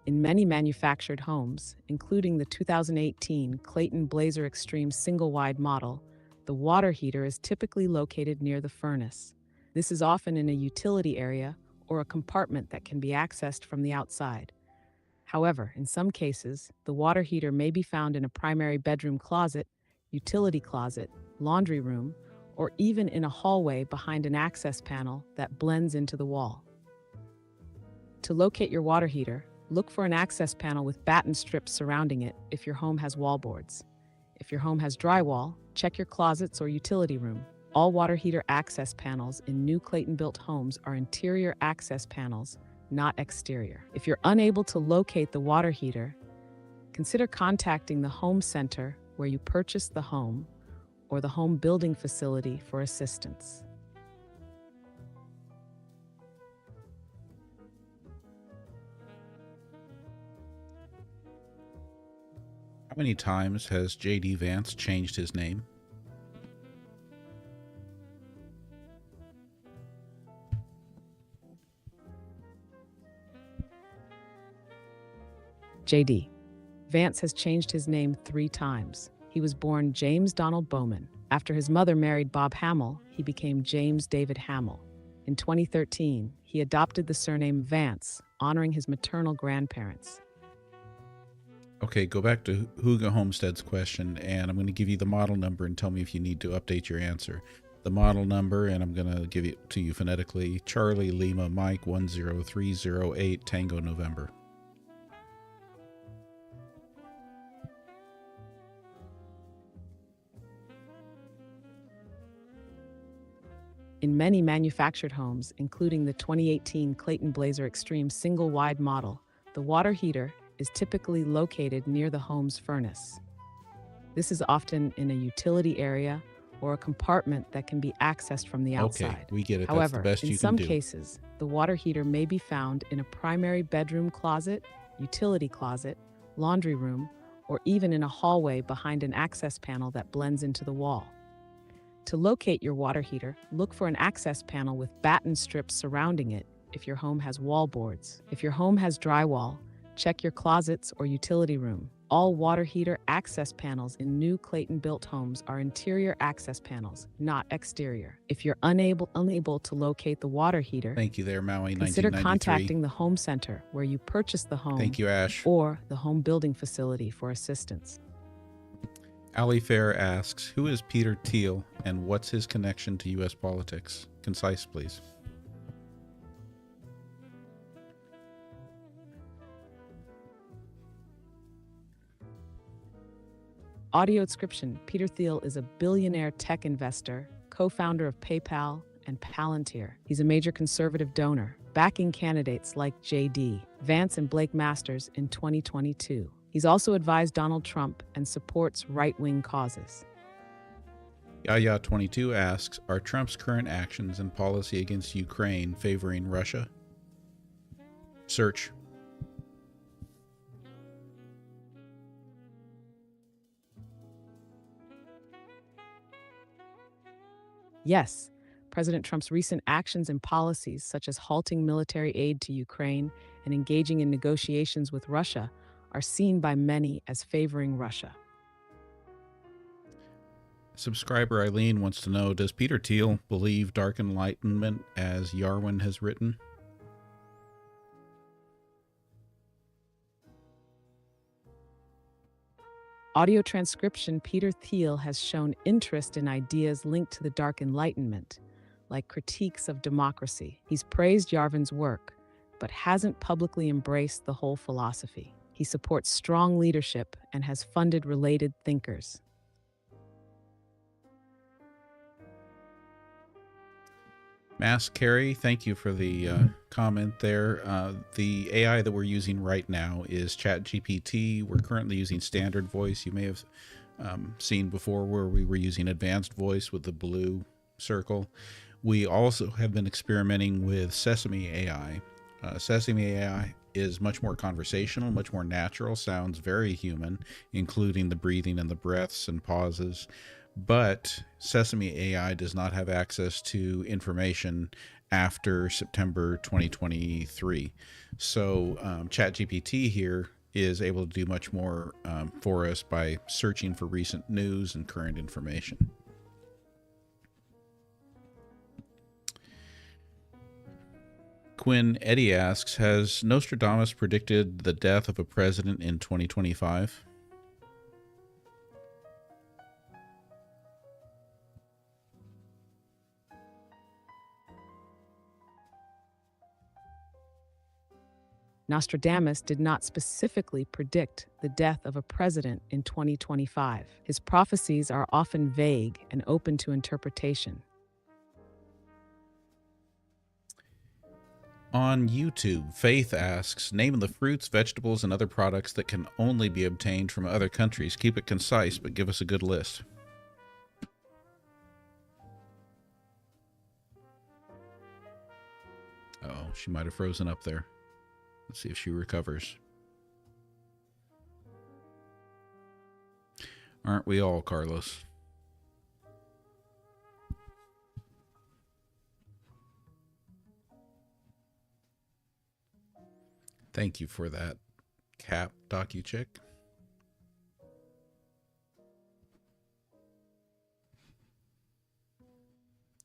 In many manufactured homes, including the 2018 Clayton Blazer Extreme single-wide model, the water heater is typically located near the furnace. This is often in a utility area or a compartment that can be accessed from the outside. However, in some cases, the water heater may be found in a primary bedroom closet, utility closet, laundry room, or even in a hallway behind an access panel that blends into the wall. To locate your water heater, look for an access panel with batten strips surrounding it if your home has wallboards. If your home has drywall, check your closets or utility room. All water heater access panels in new Clayton-built homes are interior access panels, not exterior. If you're unable to locate the water heater, consider contacting the home center where you purchased the home or the home building facility for assistance. How many times has J.D. Vance changed his name? J.D. Vance has changed his name 3 times. He was born James Donald Bowman. After his mother married Bob Hamill, he became James David Hamill. In 2013, he adopted the surname Vance, honoring his maternal grandparents. Okay, go back to Hugo Homestead's question, and I'm going to give you the model number and tell me if you need to update your answer. The model number, and I'm going to give it to you phonetically, Charlie Lima Mike 10308 Tango November. In many manufactured homes, including the 2018 Clayton Blazer Extreme single-wide model, the water heater is typically located near the home's furnace. This is often in a utility area or a compartment that can be accessed from the outside. Okay, we get it. However, that's the best in you some can do. cases, the water heater may be found in a primary bedroom closet, utility closet, laundry room, or even in a hallway behind an access panel that blends into the wall. To locate your water heater, look for an access panel with batten strips surrounding it if your home has wallboards. If your home has drywall, check your closets or utility room. All water heater access panels in new Clayton-built homes are interior access panels, not exterior. If you're unable to locate the water heater, Thank you there, Maui consider 1993. contacting the home center where you purchased the home. Thank you, Ash. Or the home building facility for assistance. Ali Fair asks, who is Peter Thiel and what's his connection to U.S. politics? Concise, please. Audio description: Peter Thiel is a billionaire tech investor, co-founder of PayPal and Palantir. He's a major conservative donor, backing candidates like J.D. Vance and Blake Masters in 2022. He's also advised Donald Trump and supports right-wing causes. Yaya22 asks, are Trump's current actions and policy against Ukraine favoring Russia? Search. Yes, President Trump's recent actions and policies, such as halting military aid to Ukraine and engaging in negotiations with Russia, are seen by many as favoring Russia. Subscriber Eileen wants to know, does Peter Thiel believe Dark Enlightenment as Yarwin has written? Audio transcription: Peter Thiel has shown interest in ideas linked to the Dark Enlightenment, like critiques of democracy. He's praised Yarvin's work, but hasn't publicly embraced the whole philosophy. He supports strong leadership and has funded related thinkers. Mass Carey, thank you for the comment there. The AI that we're using right now is ChatGPT. We're currently using standard voice. You may have seen before where we were using advanced voice with the blue circle. We also have been experimenting with Sesame AI. Sesame AI is much more conversational, much more natural, sounds very human, including the breathing and the breaths and pauses. But Sesame AI does not have access to information after September 2023. So ChatGPT here is able to do much more for us by searching for recent news and current information. Quinn Eddy asks, has Nostradamus predicted the death of a president in 2025? Nostradamus did not specifically predict the death of a president in 2025. His prophecies are often vague and open to interpretation. On YouTube, Faith asks, name the fruits, vegetables, and other products that can only be obtained from other countries. Keep it concise, but give us a good list. Oh, she might have frozen up there. Let's see if she recovers. Aren't we all, Carlos? Thank you for that, Cap DocuChick.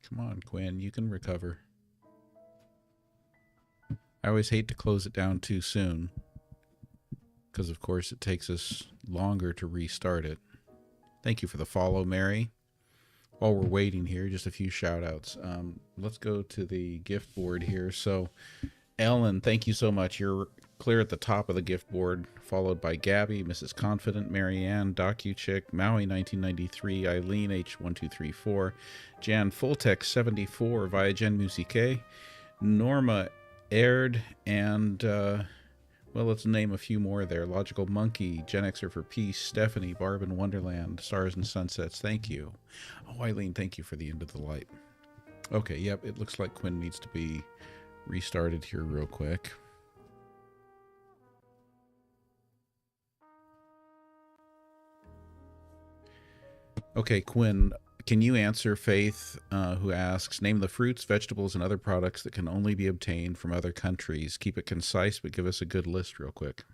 Come on, Quinn, you can recover. I always hate to close it down too soon, because of course it takes us longer to restart it. Thank you for the follow, Mary. While we're waiting here, just a few shout outs. Let's go to the gift board here. So Ellen, thank you so much. You're clear at the top of the gift board, followed by Gabby, Mrs. Confident, Marianne, DocuChick, Maui 1993, Eileen H1234, Jan Fulltex 74 via Gen Musique, Norma Aird, and well, let's name a few more there. Logical Monkey, GenXer for Peace, Stephanie, Barb in Wonderland, Stars and Sunsets, thank you. Oh, Eileen, thank you for the end of the light. Okay, yep, it looks like Quinn needs to be restarted here real quick. Okay, Quinn, can you answer Faith, who asks, name the fruits, vegetables, and other products that can only be obtained from other countries? Keep it concise, but give us a good list real quick.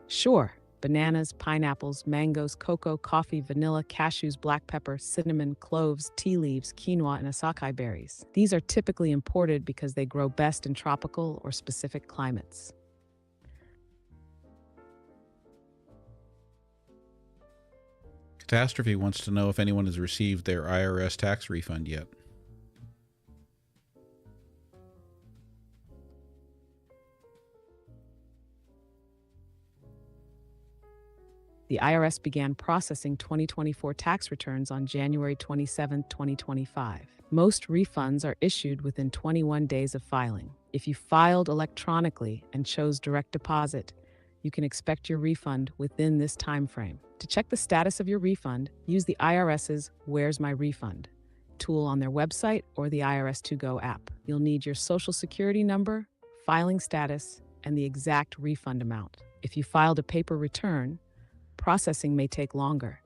Sure. Bananas, pineapples, mangoes, cocoa, coffee, vanilla, cashews, black pepper, cinnamon, cloves, tea leaves, quinoa, and acai berries. These are typically imported because they grow best in tropical or specific climates. Catastrophe wants to know if anyone has received their IRS tax refund yet. The IRS began processing 2024 tax returns on January 27, 2025. Most refunds are issued within 21 days of filing. If you filed electronically and chose direct deposit, you can expect your refund within this time frame. To check the status of your refund, use the IRS's Where's My Refund tool on their website or the IRS To Go app. You'll need your social security number, filing status, and the exact refund amount. If you filed a paper return, processing may take longer,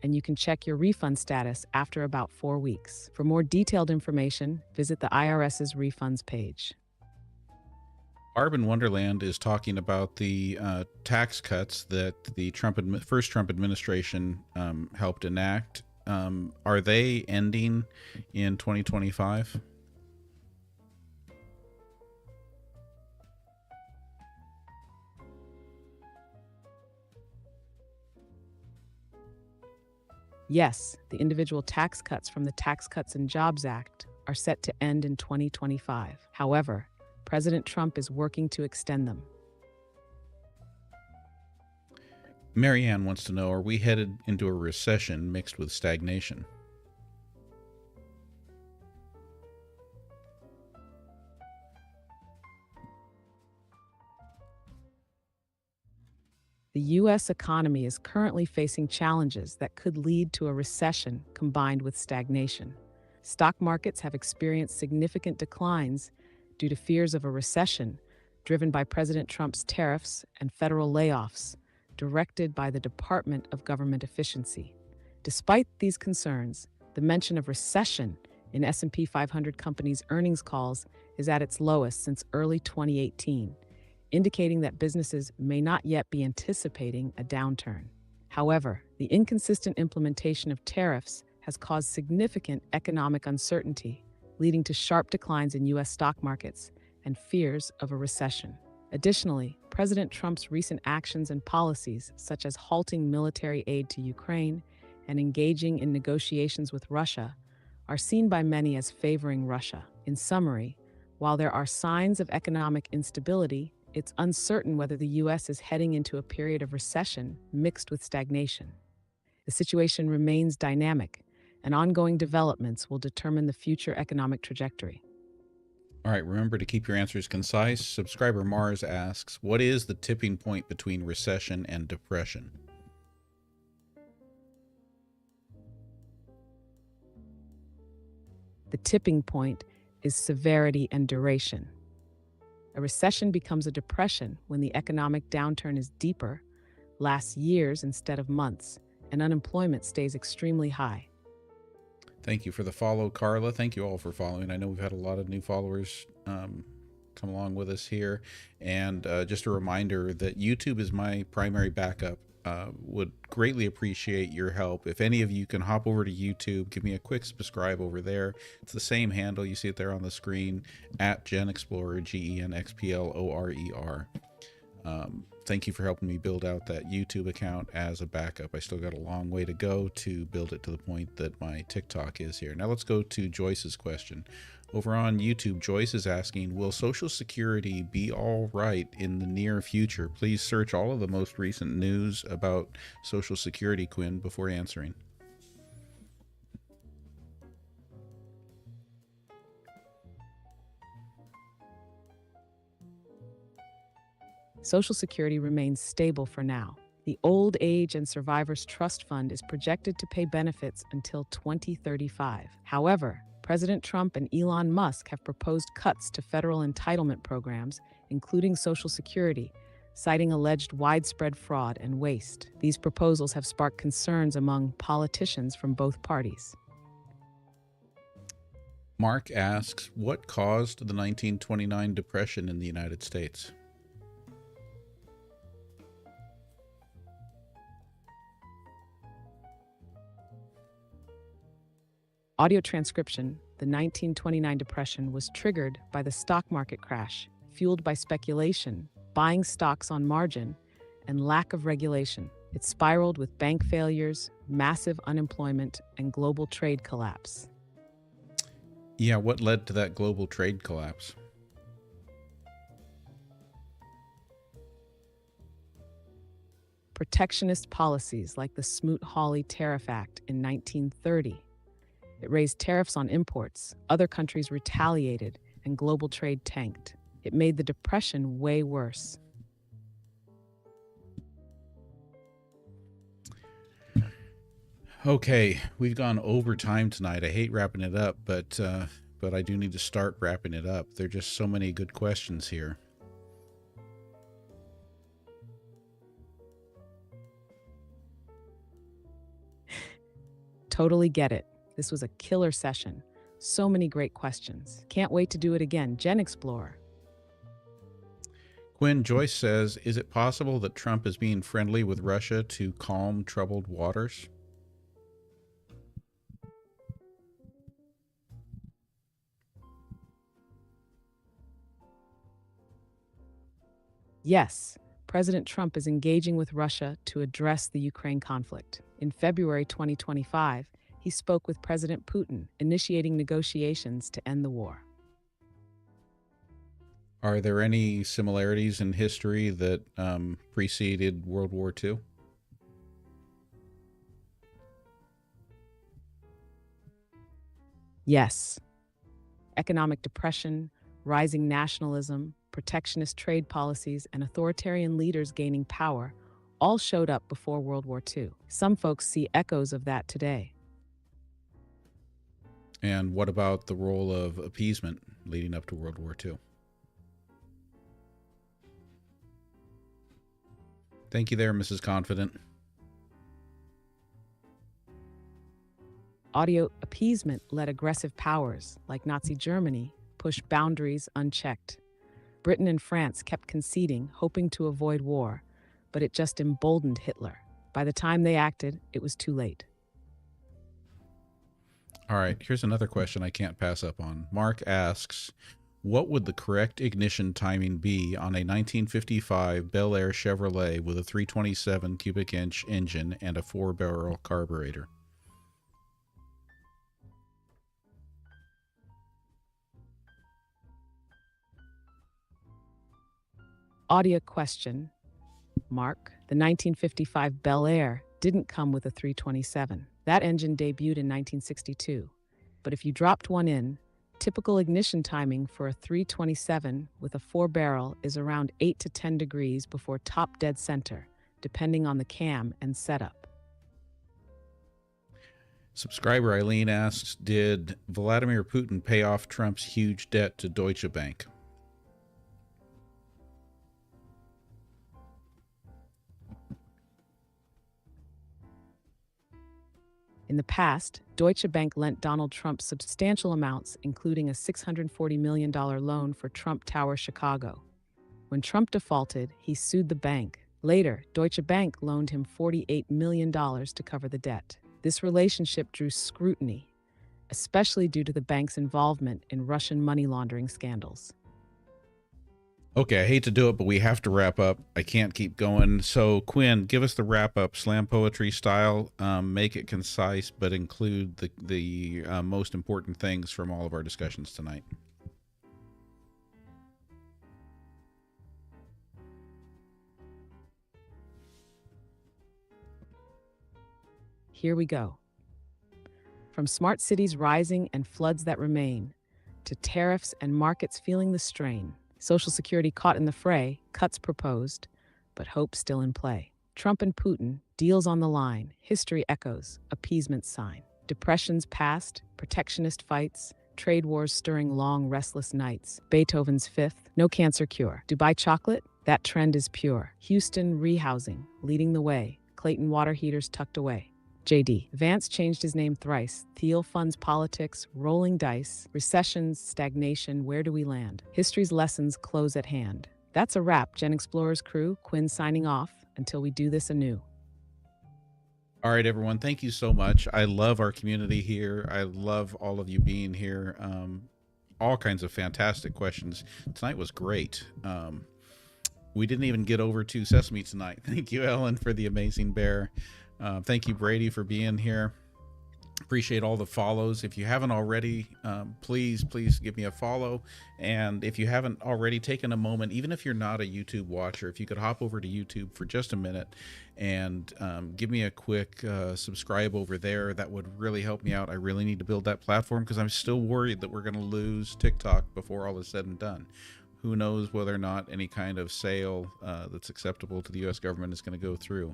and you can check your refund status after about 4 weeks. For more detailed information, visit the IRS's refunds page. Arbin Wonderland is talking about the tax cuts that the first Trump administration helped enact. Are they ending in 2025? Yes, the individual tax cuts from the Tax Cuts and Jobs Act are set to end in 2025. However, President Trump is working to extend them. Marianne wants to know, are we headed into a recession mixed with stagnation? The U.S. economy is currently facing challenges that could lead to a recession combined with stagnation. Stock markets have experienced significant declines due to fears of a recession driven by President Trump's tariffs and federal layoffs directed by the Department of Government Efficiency. Despite these concerns, the mention of recession in S&P 500 companies' earnings calls is at its lowest since early 2018, indicating that businesses may not yet be anticipating a downturn. However, the inconsistent implementation of tariffs has caused significant economic uncertainty, leading to sharp declines in U.S. stock markets and fears of a recession. Additionally, President Trump's recent actions and policies, such as halting military aid to Ukraine and engaging in negotiations with Russia, are seen by many as favoring Russia. In summary, while there are signs of economic instability, it's uncertain whether the U.S. is heading into a period of recession mixed with stagnation. The situation remains dynamic, and ongoing developments will determine the future economic trajectory. All right, remember to keep your answers concise. Subscriber Mars asks, what is the tipping point between recession and depression? The tipping point is severity and duration. A recession becomes a depression when the economic downturn is deeper, lasts years instead of months, and unemployment stays extremely high. Thank you for the follow, Carla. Thank you all for following. I know we've had a lot of new followers come along with us here. And just a reminder that YouTube is my primary backup. Would greatly appreciate your help. If any of you can hop over to YouTube, give me a quick subscribe over there. It's the same handle. You see it there on the screen, at GenXplorer, GenXplorer. Thank you for helping me build out that YouTube account as a backup. I still got a long way to go to build it to the point that my TikTok is here. Now let's go to Joyce's question. Over on YouTube, Joyce is asking, will Social Security be all right in the near future? Please search all of the most recent news about Social Security, Quinn, before answering. Social Security remains stable for now. The Old Age and Survivors Trust Fund is projected to pay benefits until 2035. However, President Trump and Elon Musk have proposed cuts to federal entitlement programs, including Social Security, citing alleged widespread fraud and waste. These proposals have sparked concerns among politicians from both parties. Mark asks, what caused the 1929 Depression in the United States? Audio transcription, the 1929 Depression was triggered by the stock market crash, fueled by speculation, buying stocks on margin, and lack of regulation. It spiraled with bank failures, massive unemployment, and global trade collapse. Yeah, what led to that global trade collapse? Protectionist policies like the Smoot-Hawley Tariff Act in 1930. It raised tariffs on imports, other countries retaliated, and global trade tanked. It made the Depression way worse. Okay, we've gone over time tonight. I hate wrapping it up, but I do need to start wrapping it up. There are just so many good questions here. Totally get it. This was a killer session. So many great questions. Can't wait to do it again. GenXplorer. Quinn Joyce says, is it possible that Trump is being friendly with Russia to calm troubled waters? Yes, President Trump is engaging with Russia to address the Ukraine conflict. In February 2025, he spoke with President Putin, initiating negotiations to end the war. Are there any similarities in history that preceded World War II? Yes, economic depression, rising nationalism, protectionist trade policies, and authoritarian leaders gaining power all showed up before World War II. Some folks see echoes of that today. And what about the role of appeasement leading up to World War II? Thank you there, Mrs. Confident. Audio appeasement let aggressive powers, like Nazi Germany, push boundaries unchecked. Britain and France kept conceding, hoping to avoid war, but it just emboldened Hitler. By the time they acted, it was too late. All right, here's another question I can't pass up on. Mark asks, what would the correct ignition timing be on a 1955 Bel Air Chevrolet with a 327 cubic inch engine and a 4-barrel carburetor? Audio question. Mark, the 1955 Bel Air didn't come with a 327. That engine debuted in 1962. But if you dropped one in, typical ignition timing for a 327 with a 4-barrel is around 8 to 10 degrees before top dead center, depending on the cam and setup. Subscriber Eileen asks, did Vladimir Putin pay off Trump's huge debt to Deutsche Bank? In the past, Deutsche Bank lent Donald Trump substantial amounts, including a $640 million loan for Trump Tower Chicago. When Trump defaulted, he sued the bank. Later, Deutsche Bank loaned him $48 million to cover the debt. This relationship drew scrutiny, especially due to the bank's involvement in Russian money laundering scandals. Okay, I hate to do it, but we have to wrap up. I can't keep going. So, Quinn, give us the wrap-up, slam poetry style. Make it concise, but include the most important things from all of our discussions tonight. Here we go. From smart cities rising and floods that remain, to tariffs and markets feeling the strain, Social Security caught in the fray, cuts proposed, but hope still in play. Trump and Putin, deals on the line, history echoes, appeasement sign. Depressions past, protectionist fights, trade wars stirring long, restless nights. Beethoven's Fifth, no cancer cure. Dubai chocolate, that trend is pure. Houston rehousing, leading the way. Clayton water heaters tucked away. JD. Vance changed his name thrice. Thiel funds politics, rolling dice, recessions, stagnation, where do we land? History's lessons close at hand. That's a wrap, GenXplorer's crew. Quinn signing off until we do this anew. All right, everyone. Thank you so much. I love our community here. I love all of you being here. All kinds of fantastic questions. Tonight was great. We didn't even get over to Sesame tonight. Thank you, Ellen, for the amazing bear. Thank you, Brady, for being here. Appreciate all the follows. If you haven't already, please give me a follow. And if you haven't already taken a moment, even if you're not a YouTube watcher, if you could hop over to YouTube for just a minute and give me a quick subscribe over there, that would really help me out. I really need to build that platform because I'm still worried that we're going to lose TikTok before all is said and done. Who knows whether or not any kind of sale that's acceptable to the U.S. government is going to go through.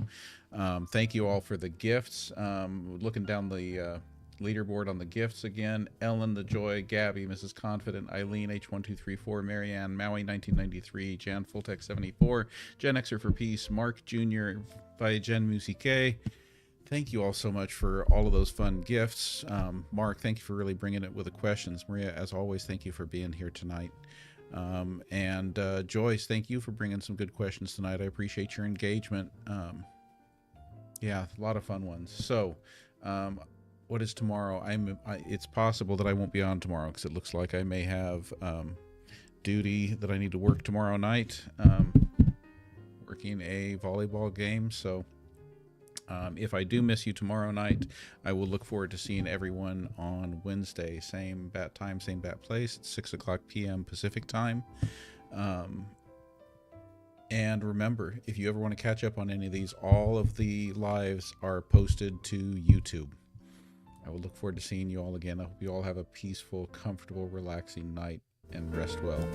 Thank you all for the gifts. Looking down the leaderboard on the gifts again. Ellen, The Joy, Gabby, Mrs. Confident, Eileen, H1234, Marianne, Maui, 1993, Jan, Fulltech, 74, Gen Xer for Peace, Mark Jr., by Gen Musique. Thank you all so much for all of those fun gifts. Mark, thank you for really bringing it with the questions. Maria, as always, thank you for being here tonight. And Joyce, thank you for bringing some good questions tonight. I appreciate your engagement. Yeah, a lot of fun ones. So, what is tomorrow? It's possible that I won't be on tomorrow because it looks like I may have duty that I need to work tomorrow night, working a volleyball game. So if I do miss you tomorrow night, I will look forward to seeing everyone on Wednesday. Same bat time, same bat place, 6 o'clock p.m. Pacific time. And remember, if you ever want to catch up on any of these, all of the lives are posted to YouTube. I will look forward to seeing you all again. I hope you all have a peaceful, comfortable, relaxing night and rest well.